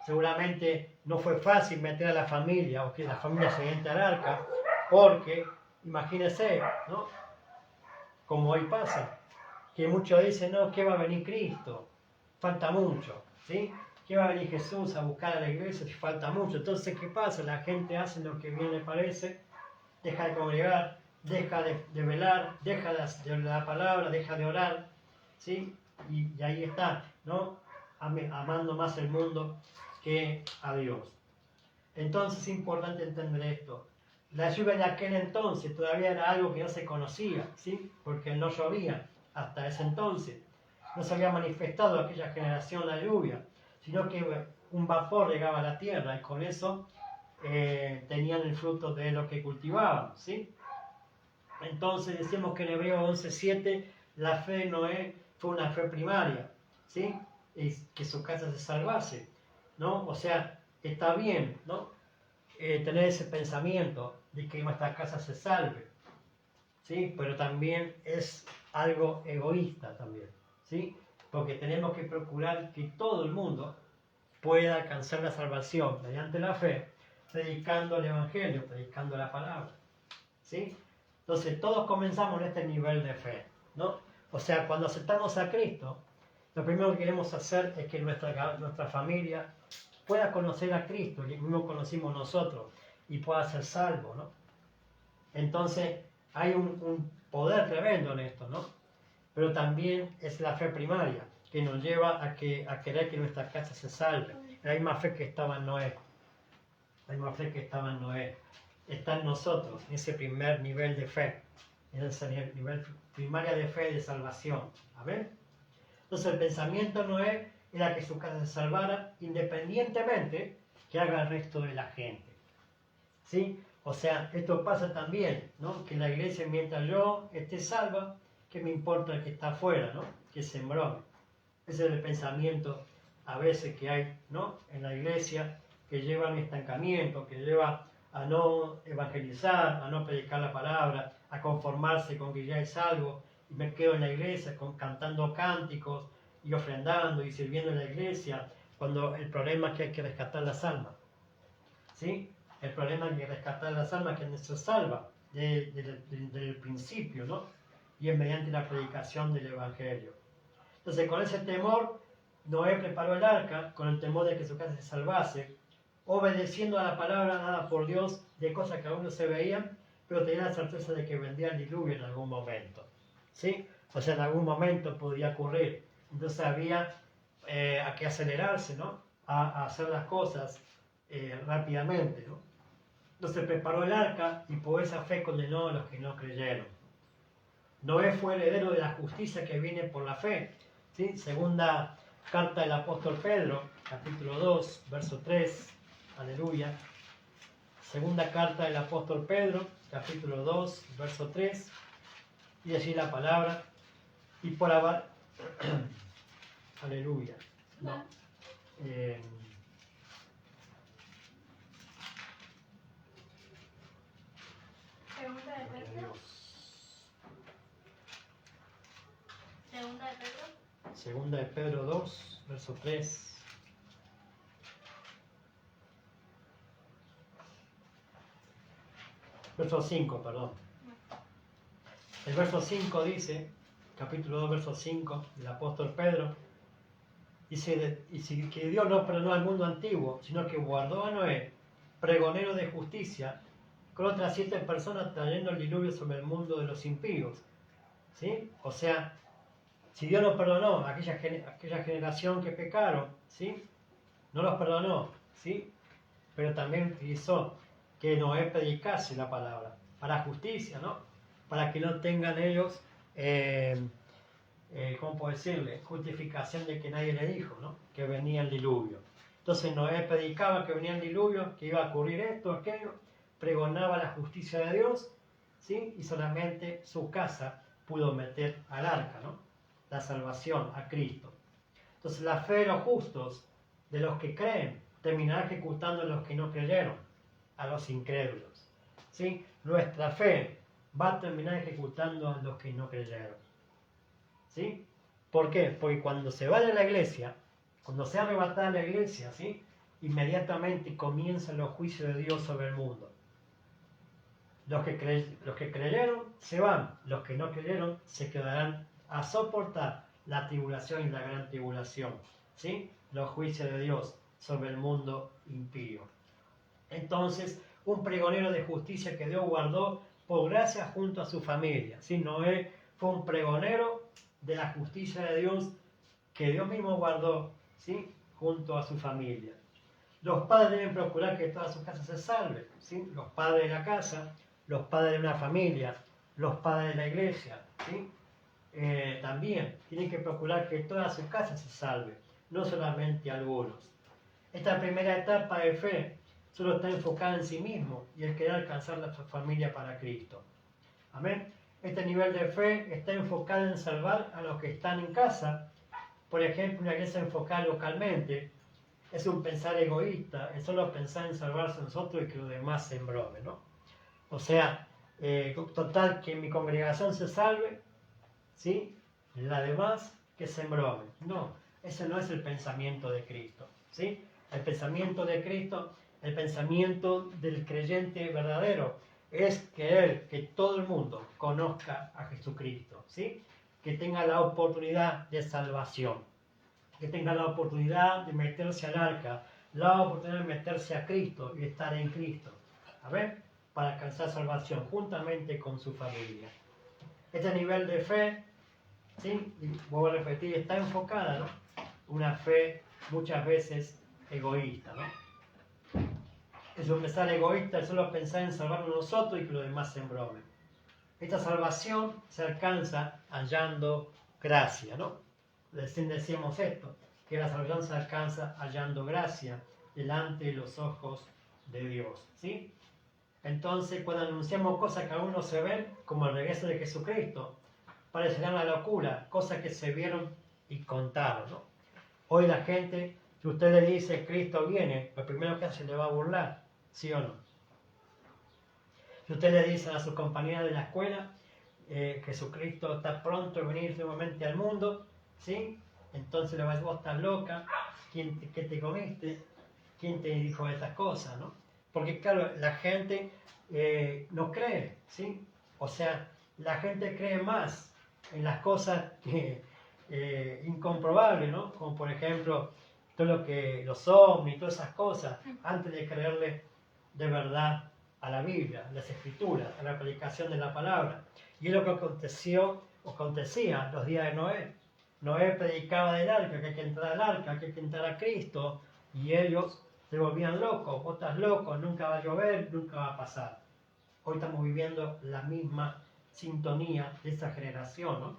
S1: Seguramente no fue fácil meter a la familia o que la familia se entre al arca, porque imagínense, ¿no? Como hoy pasa, que muchos dicen, no, que va a venir Cristo, falta mucho, ¿sí? Que va a venir Jesús a buscar a la iglesia, si falta mucho. Entonces, ¿qué pasa? La gente hace lo que bien le parece, deja de congregar, deja de velar, deja de la palabra, deja de orar, ¿sí? Y ahí está, ¿no? Amando más el mundo que a Dios. Entonces es importante entender esto. La lluvia de aquel entonces todavía era algo que no se conocía, ¿sí? Porque no llovía hasta ese entonces. No se había manifestado a aquella generación la lluvia, sino que un vapor llegaba a la tierra y con eso tenían el fruto de lo que cultivaban, ¿sí? Entonces decimos que en Hebreos 11:7 la fe de Noé fue una fe primaria, ¿sí? Es que su casa se salvase, ¿no? O sea, está bien, ¿no? Tener ese pensamiento de que nuestra casa se salve, ¿sí? Pero también es algo egoísta también, ¿sí? Porque tenemos que procurar que todo el mundo pueda alcanzar la salvación mediante la fe, predicando el Evangelio, predicando la palabra, ¿sí? Entonces todos comenzamos en este nivel de fe, ¿no? O sea, cuando aceptamos a Cristo, lo primero que queremos hacer es que nuestra familia pueda conocer a Cristo, el mismo conocimos nosotros, y pueda ser salvo, ¿no? Entonces hay un poder tremendo en esto, ¿no? Pero también es la fe primaria, que nos lleva a querer que nuestra casa se salve. La misma fe que estaba en Noé. La misma fe que estaba en Noé. Está en nosotros, en ese primer nivel de fe, en ese nivel primaria de fe de salvación. ¿Amén? Entonces el pensamiento de Noé era que su casa se salvara independientemente que haga el resto de la gente. ¿Sí? O sea, esto pasa también, ¿no? Que en la iglesia, mientras yo esté salva, ¿qué me importa el que está afuera, ¿no? Que se embrome. Ese es el pensamiento a veces que hay, ¿no? En la iglesia, que lleva a un estancamiento, que lleva a no evangelizar, a no predicar la palabra, a conformarse con que ya es algo, y me quedo en la iglesia cantando cánticos y ofrendando y sirviendo en la iglesia, cuando el problema es que hay que rescatar las almas, ¿sí? El problema es que rescatar las almas que no se salva desde el principio, ¿no? Y es mediante la predicación del Evangelio. Entonces, con ese temor, Noé preparó el arca, con el temor de que su casa se salvase, obedeciendo a la palabra dada por Dios de cosas que aún no se veían, pero tenía la certeza de que vendría el diluvio en algún momento, ¿sí? O sea, en algún momento podía ocurrir. Entonces había a que acelerarse, ¿no? A hacer las cosas rápidamente, ¿no? Entonces preparó el arca y por esa fe condenó a los que no creyeron. Noé fue heredero de la justicia que viene por la fe, ¿sí? Segunda carta del apóstol Pedro, capítulo 2, verso 3, aleluya. Segunda carta del apóstol Pedro, capítulo 2, verso 3, y allí la palabra, y por abajo, aleluya. No.
S2: Segunda de Pedro. Segunda de Pedro.
S1: Segunda de Pedro 2, verso 3. Verso 5, perdón. El verso 5 dice, capítulo 2, verso 5 del apóstol Pedro, dice que Dios no perdonó al mundo antiguo, sino que guardó a Noé, pregonero de justicia, con otras 7 personas trayendo el diluvio sobre el mundo de los impíos. ¿Sí? O sea, si Dios no perdonó a aquella generación que pecaron, ¿sí? No los perdonó, ¿sí? Pero también utilizó que Noé predicase la palabra para justicia, ¿no? Para que no tengan ellos, ¿cómo puedo decirle? Justificación de que nadie le dijo, ¿no? Que venía el diluvio. Entonces Noé predicaba que venía el diluvio, que iba a ocurrir esto, aquello, pregonaba la justicia de Dios, ¿sí? Y solamente su casa pudo meter al arca, ¿no? La salvación a Cristo. Entonces la fe de los justos, de los que creen, terminará ejecutando a los que no creyeron, a los incrédulos. ¿Sí? Nuestra fe va a terminar ejecutando a los que no creyeron. ¿Sí? ¿Por qué? Porque cuando se vaya a la iglesia, cuando sea arrebatada la iglesia, ¿sí? Inmediatamente comienzan los juicios de Dios sobre el mundo. Los que creyeron se van, los que no creyeron se quedarán a soportar la tribulación y la gran tribulación, ¿sí? Los juicios de Dios sobre el mundo impío. Entonces, un pregonero de justicia que Dios guardó por gracia junto a su familia, ¿sí? Noé fue un pregonero de la justicia de Dios que Dios mismo guardó, ¿sí? Junto a su familia. Los padres deben procurar que toda su casa se salve, ¿sí? Los padres de la casa, los padres de una familia, los padres de la iglesia, ¿sí? También tienen que procurar que toda su casa se salve, no solamente algunos. Esta primera etapa de fe solo está enfocada en sí mismo y el querer alcanzar la familia para Cristo. Amén. Este nivel de fe está enfocado en salvar a los que están en casa. Por ejemplo, una iglesia enfocada localmente es un pensar egoísta, es solo pensar en salvarse nosotros y que los demás se embromen, ¿no? O sea, total, que mi congregación se salve, ¿sí? La demás que se embromen. No, ese no es el pensamiento de Cristo, ¿sí? El pensamiento de Cristo, el pensamiento del creyente verdadero, es querer que todo el mundo conozca a Jesucristo, ¿sí? Que tenga la oportunidad de salvación, que tenga la oportunidad de meterse al arca, la oportunidad de meterse a Cristo y estar en Cristo, a ver, para alcanzar salvación juntamente con su familia. Este nivel de fe, ¿sí? Vuelvo a repetir, está enfocada, ¿no? Una fe muchas veces egoísta, ¿no? Es un pensar egoísta, es solo pensar en salvarnos nosotros y que los demás se embromen. Esta salvación se alcanza hallando gracia, ¿no? Recién decíamos esto, que la salvación se alcanza hallando gracia delante de los ojos de Dios, ¿sí? Entonces, cuando anunciamos cosas que aún no se ven, como el regreso de Jesucristo, parecerán una locura, cosas que se vieron y contaron, ¿no? Hoy la gente, si usted le dice Cristo viene, lo primero que hace le va a burlar, ¿sí o no? Si usted le dice a sus compañeros de la escuela, Jesucristo está pronto a venir nuevamente al mundo, ¿sí? Entonces le va a decir, vos estás loca, ¿qué te comiste? ¿Quién te dijo estas cosas, no? Porque claro, la gente no cree, ¿sí? O sea, la gente cree más en las cosas que incomprobables, ¿no? Como por ejemplo, todo lo que los ovnis, todas esas cosas, antes de creerle de verdad a la Biblia, a las Escrituras, a la predicación de la palabra. Y es lo que acontecía los días de Noé. Noé predicaba del arca, que hay que entrar al arca, que hay que entrar a Cristo, y ellos se volvían locos. Vos estás loco, nunca va a llover, nunca va a pasar. Hoy estamos viviendo la misma sintonía de esa generación, ¿no?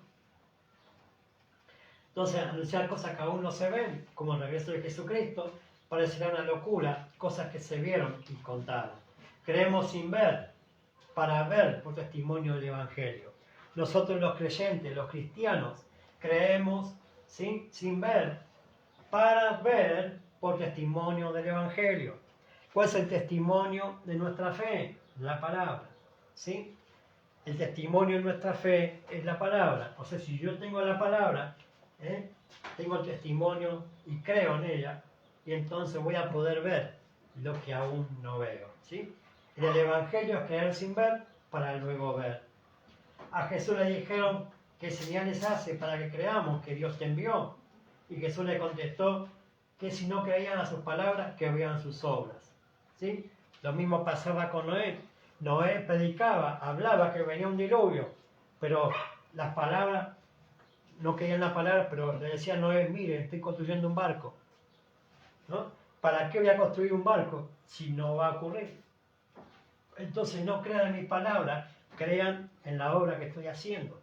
S1: Entonces, anunciar cosas que aún no se ven, como el regreso de Jesucristo, parecerá una locura, cosas que se vieron y contaron. Creemos sin ver, para ver por testimonio del Evangelio. Nosotros los creyentes, los cristianos, creemos sin ver, para ver por testimonio del Evangelio. ¿Cuál es el testimonio de nuestra fe? La palabra, ¿sí? El testimonio de nuestra fe es la palabra. O sea, si yo tengo la palabra, tengo el testimonio y creo en ella, y entonces voy a poder ver lo que aún no veo, ¿sí? En el Evangelio es creer sin ver para luego ver. A Jesús le dijeron, ¿qué señales hace para que creamos que Dios te envió? Y Jesús le contestó que si no creían a sus palabras, que vean sus obras, ¿sí? Lo mismo pasaba con Noé. Noé predicaba, hablaba que venía un diluvio, pero las palabras, no querían la palabra, pero le decía a Noé, mire, estoy construyendo un barco, ¿no? ¿Para qué voy a construir un barco si no va a ocurrir? Entonces no crean en mi palabra, crean en la obra que estoy haciendo,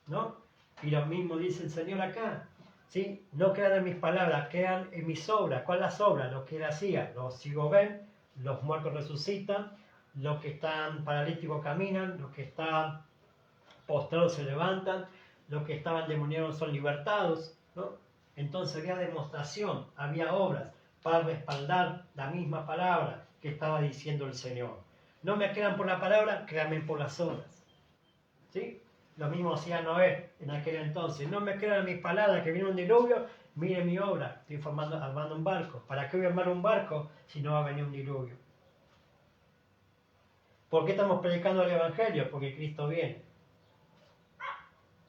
S1: ¿no? Y lo mismo dice el Señor acá, ¿sí? No crean en mis palabras, crean en mis obras. ¿Cuáles las obras? Lo que Él hacía. Los ciegos ven, los muertos resucitan, los que están paralíticos caminan, los que están postrados se levantan, los que estaban endemoniados son libertados, ¿no? Entonces había demostración, había obras para respaldar la misma palabra que estaba diciendo el Señor. No me crean por la palabra, créanme por las obras, ¿sí? Lo mismo hacía Noé en aquel entonces. No me crean mis palabras, que viene un diluvio, miren mi obra, estoy armando un barco. ¿Para qué voy a armar un barco si no va a venir un diluvio? ¿Por qué estamos predicando el Evangelio? Porque Cristo viene.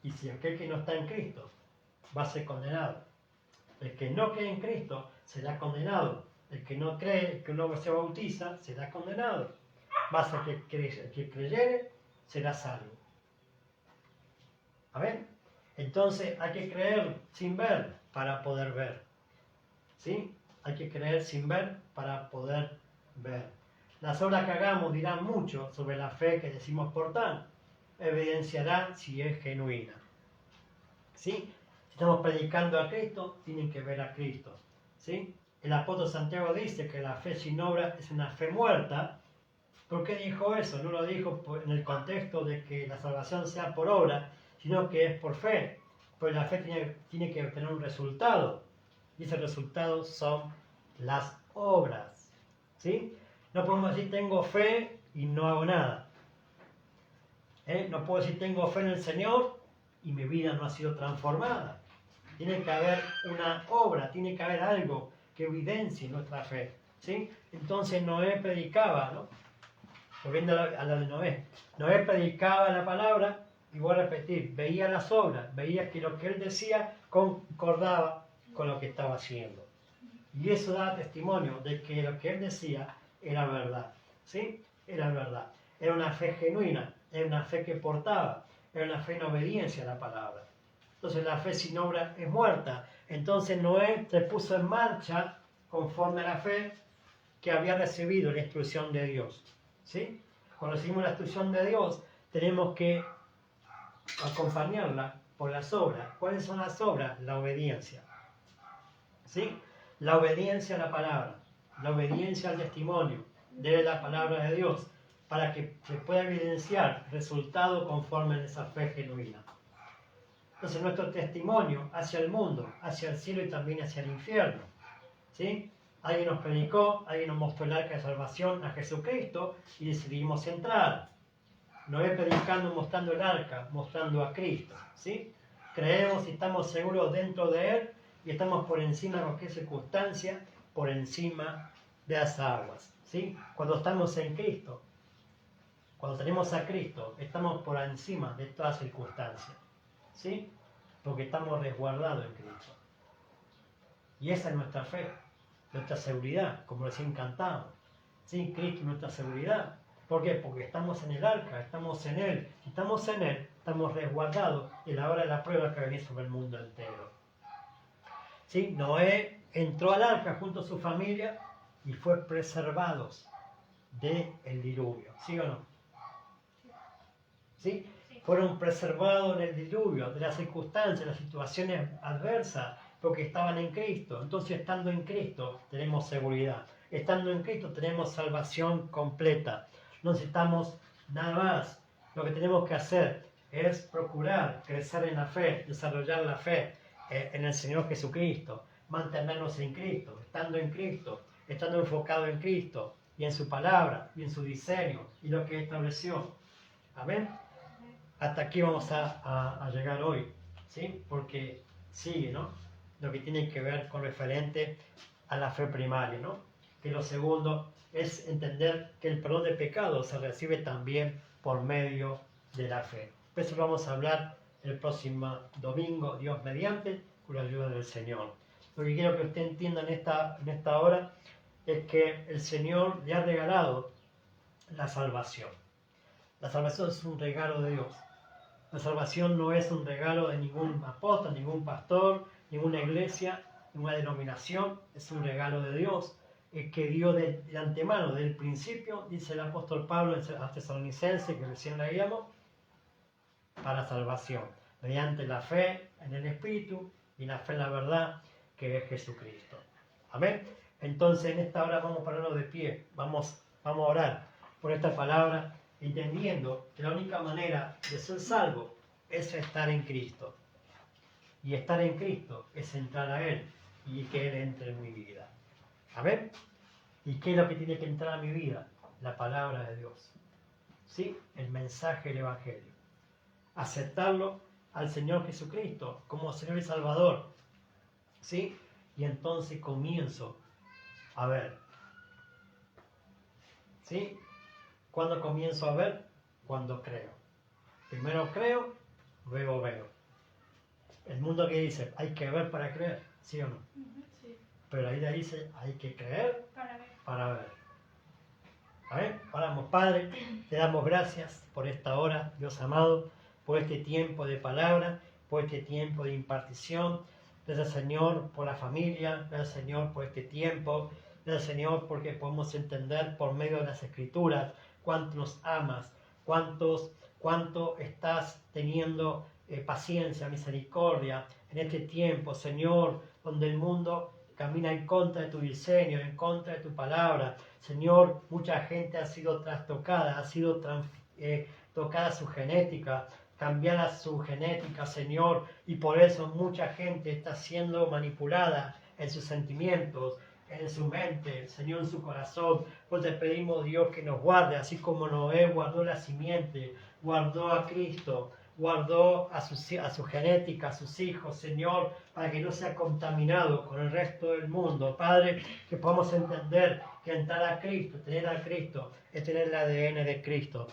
S1: Y si aquel que no está en Cristo va a ser condenado. El que no cree en Cristo será condenado. El que no cree, que no se bautiza, será condenado. Más el que creyere será salvo. ¿A ver? Entonces hay que creer sin ver para poder ver. ¿Sí? Hay que creer sin ver para poder ver. Las obras que hagamos dirán mucho sobre la fe que decimos portar. Evidenciará si es genuina. ¿Sí? Si estamos predicando a Cristo, tienen que ver a Cristo. ¿Sí? El apóstol Santiago dice que la fe sin obra es una fe muerta. ¿Por qué dijo eso? No lo dijo en el contexto de que la salvación sea por obra, sino que es por fe. Pues la fe tiene que obtener un resultado. Y ese resultado son las obras. ¿Sí? No podemos decir tengo fe y no hago nada. No puedo decir tengo fe en el Señor y mi vida no ha sido transformada. Tiene que haber una obra, tiene que haber algo que evidencie nuestra fe. ¿Sí? Entonces Noé predicaba, ¿no? Volviendo a la de Noé. Noé predicaba la palabra, y voy a repetir, veía las obras, veía que lo que él decía concordaba con lo que estaba haciendo. Y eso da testimonio de que lo que él decía era verdad. ¿Sí? Era verdad. Era una fe genuina, era una fe que portaba, era una fe en obediencia a la palabra. Entonces la fe sin obra es muerta. Entonces Noé se puso en marcha conforme a la fe que había recibido la instrucción de Dios. ¿Sí? Cuando recibimos la instrucción de Dios, tenemos que acompañarla por las obras. ¿Cuáles son las obras? La obediencia. ¿Sí? La obediencia a la palabra, la obediencia al testimonio de la palabra de Dios, para que se pueda evidenciar resultado conforme a esa fe genuina. Entonces nuestro testimonio hacia el mundo, hacia el cielo y también hacia el infierno. ¿Sí? Alguien nos predicó, alguien nos mostró el arca de salvación a Jesucristo y decidimos entrar. Noé predicando, mostrando el arca, mostrando a Cristo. ¿Sí? Creemos y estamos seguros dentro de Él y estamos por encima de cualquier circunstancia, por encima de las aguas. ¿Sí? Cuando estamos en Cristo, cuando tenemos a Cristo, estamos por encima de todas circunstancias. ¿Sí? Porque estamos resguardados en Cristo. Y esa es nuestra fe, nuestra seguridad, como recién cantamos. ¿Sí? Cristo es nuestra seguridad. ¿Por qué? Porque estamos en el arca, estamos en Él. Si estamos en Él, estamos resguardados en la hora de la prueba que va a venir sobre el mundo entero. ¿Sí? Noé entró al arca junto a su familia y fue preservados del diluvio, ¿sí o no? ¿Sí? Fueron preservados en el diluvio, de las circunstancias, las situaciones adversas, porque estaban en Cristo. Entonces, estando en Cristo, tenemos seguridad. Estando en Cristo, tenemos salvación completa. No necesitamos nada más. Lo que tenemos que hacer es procurar crecer en la fe, desarrollar la fe en el Señor Jesucristo, mantenernos en Cristo, estando enfocado en Cristo y en su palabra y en su diseño y lo que estableció. Amén. Hasta aquí vamos a llegar hoy, ¿sí? Porque sigue, ¿no? Lo que tiene que ver con referente a la fe primaria, ¿no? Que lo segundo es entender que el perdón de pecados se recibe también por medio de la fe. Por eso vamos a hablar el próximo domingo, Dios mediante, con la ayuda del Señor. Lo que quiero que usted entienda en esta hora es que el Señor le ha regalado la salvación. La salvación es un regalo de Dios. La salvación no es un regalo de ningún apóstol, ningún pastor, ninguna iglesia, ninguna denominación. Es un regalo de Dios que dio de antemano, del principio, dice el apóstol Pablo a Tesalonicenses, que recién leíamos, para salvación, mediante la fe en el Espíritu y la fe en la verdad, que es Jesucristo. Amén. Entonces, en esta hora vamos a pararnos de pie, vamos a orar por esta palabra, entendiendo que la única manera de ser salvo es estar en Cristo. Y estar en Cristo es entrar a Él y que Él entre en mi vida. Amén. ¿Y qué es lo que tiene que entrar a mi vida? La palabra de Dios. ¿Sí? El mensaje del Evangelio. Aceptarlo al Señor Jesucristo como Señor y Salvador. ¿Sí? Y entonces comienzo a ver. ¿Sí? ¿Cuándo comienzo a ver? Cuando creo. Primero creo, luego veo. El mundo que dice, hay que ver para creer, ¿sí o no?
S2: Sí.
S1: Pero ahí dice, hay que creer
S2: Para ver.
S1: para ver. A ver, oramos. Padre, te damos gracias por esta hora, Dios amado, por este tiempo de palabra, por este tiempo de impartición. Gracias, Señor, por la familia. Gracias, Señor, por este tiempo. Gracias, Señor, porque podemos entender por medio de las Escrituras cuánto nos amas, cuánto estás teniendo paciencia, misericordia en este tiempo, Señor, donde el mundo camina en contra de tu diseño, en contra de tu palabra. Señor, mucha gente ha sido trastocada, ha sido tocada su genética, cambiada su genética, Señor, y por eso mucha gente está siendo manipulada en sus sentimientos, en su mente, Señor, en su corazón. Pues te pedimos, Dios, que nos guarde, así como Noé guardó la simiente, guardó a Cristo, guardó a su genética, a sus hijos, Señor, para que no sea contaminado con el resto del mundo. Padre, que podamos entender que entrar a Cristo, tener a Cristo, es tener el ADN de Cristo.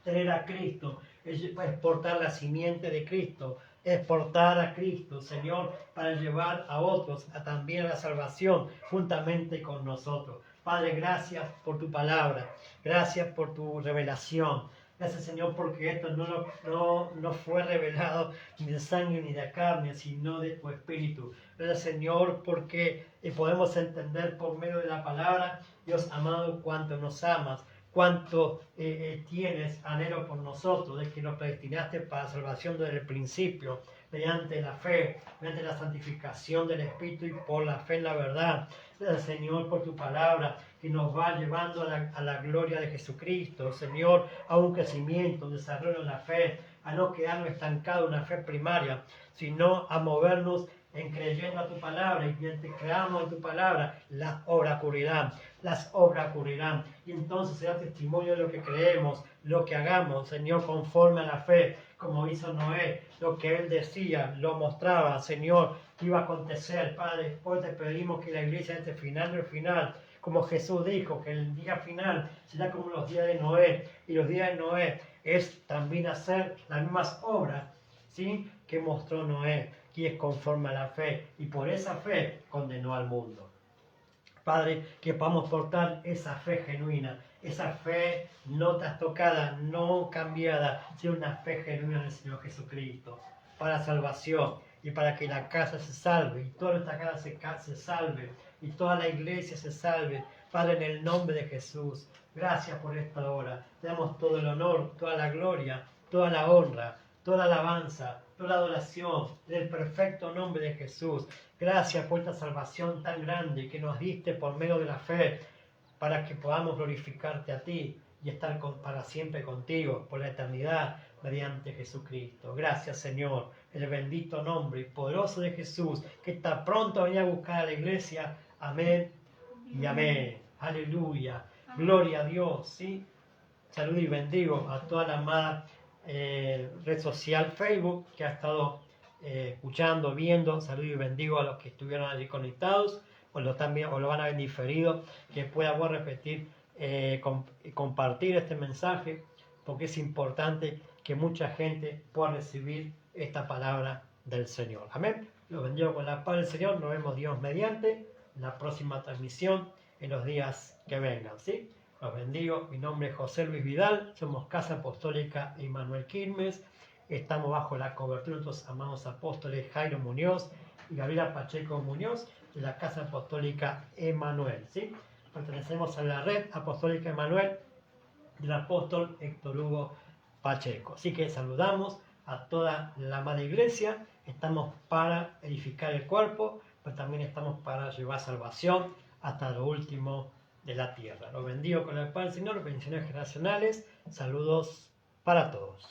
S1: Tener a Cristo es portar la simiente de Cristo, es portar a Cristo, Señor, para llevar a otros también a la salvación juntamente con nosotros. Padre, gracias por tu palabra, gracias por tu revelación. Gracias, Señor, porque esto no fue revelado ni de sangre ni de carne, sino de tu Espíritu. Gracias, Señor, porque podemos entender por medio de la palabra, Dios amado, cuánto nos amas, cuánto tienes anhelo por nosotros, de que nos predestinaste para la salvación desde el principio, mediante la fe, mediante la santificación del Espíritu y por la fe en la verdad. Gracias, Señor, por tu palabra que nos va llevando a la gloria de Jesucristo, Señor, a un crecimiento, un desarrollo en la fe, a no quedarnos estancados en una fe primaria, sino a movernos en creyendo a tu palabra, y mientras creamos en tu palabra, las obras ocurrirán, y entonces será testimonio de lo que creemos, lo que hagamos, Señor, conforme a la fe, como hizo Noé, lo que él decía, lo mostraba, Señor, que iba a acontecer. Padre, después te pedimos que la iglesia este final del final, como Jesús dijo, que el día final será como los días de Noé, y los días de Noé es también hacer las mismas obras, ¿sí?, que mostró Noé, que es conforme a la fe, y por esa fe condenó al mundo. Padre, que podamos portar esa fe genuina, esa fe no trastocada, no cambiada, sino una fe genuina en el Señor Jesucristo, para salvación y para que la casa se salve y toda nuestra casa se salve y toda la iglesia se salve. Padre, en el nombre de Jesús, gracias por esta hora. Te damos todo el honor, toda la gloria, toda la honra, toda la alabanza, toda la adoración, en el perfecto nombre de Jesús. Gracias por esta salvación tan grande que nos diste por medio de la fe, para que podamos glorificarte a ti y estar para siempre contigo, por la eternidad, mediante Jesucristo. Gracias, Señor, en el bendito nombre y poderoso de Jesús, que está pronto a venir a buscar a la iglesia. Amén y amén. Aleluya. Gloria a Dios. ¿Sí? Saludo y bendigo a toda la amada red social Facebook que ha estado escuchando, viendo. Saludo y bendigo a los que estuvieron allí conectados o lo van a ver diferido, que pueda repetir y compartir este mensaje, porque es importante que mucha gente pueda recibir esta palabra del Señor. Amén. Los bendigo con la paz del Señor. Nos vemos Dios mediante en la próxima transmisión en los días que vengan. ¿Sí? Los bendigo. Mi nombre es José Luis Vidal. Somos Casa Apostólica Emmanuel Quilmes. Estamos bajo la cobertura de nuestros amados apóstoles Jairo Muñoz y Gabriela Pacheco Muñoz, de la Casa Apostólica Emmanuel. ¿Sí? Pertenecemos a la red apostólica Emmanuel del apóstol Héctor Hugo Pacheco. Así que saludamos a toda la amada iglesia. Estamos para edificar el cuerpo, pero también estamos para llevar salvación hasta lo último de la tierra. Los bendigo con la paz del Señor, bendiciones generacionales. Saludos para todos.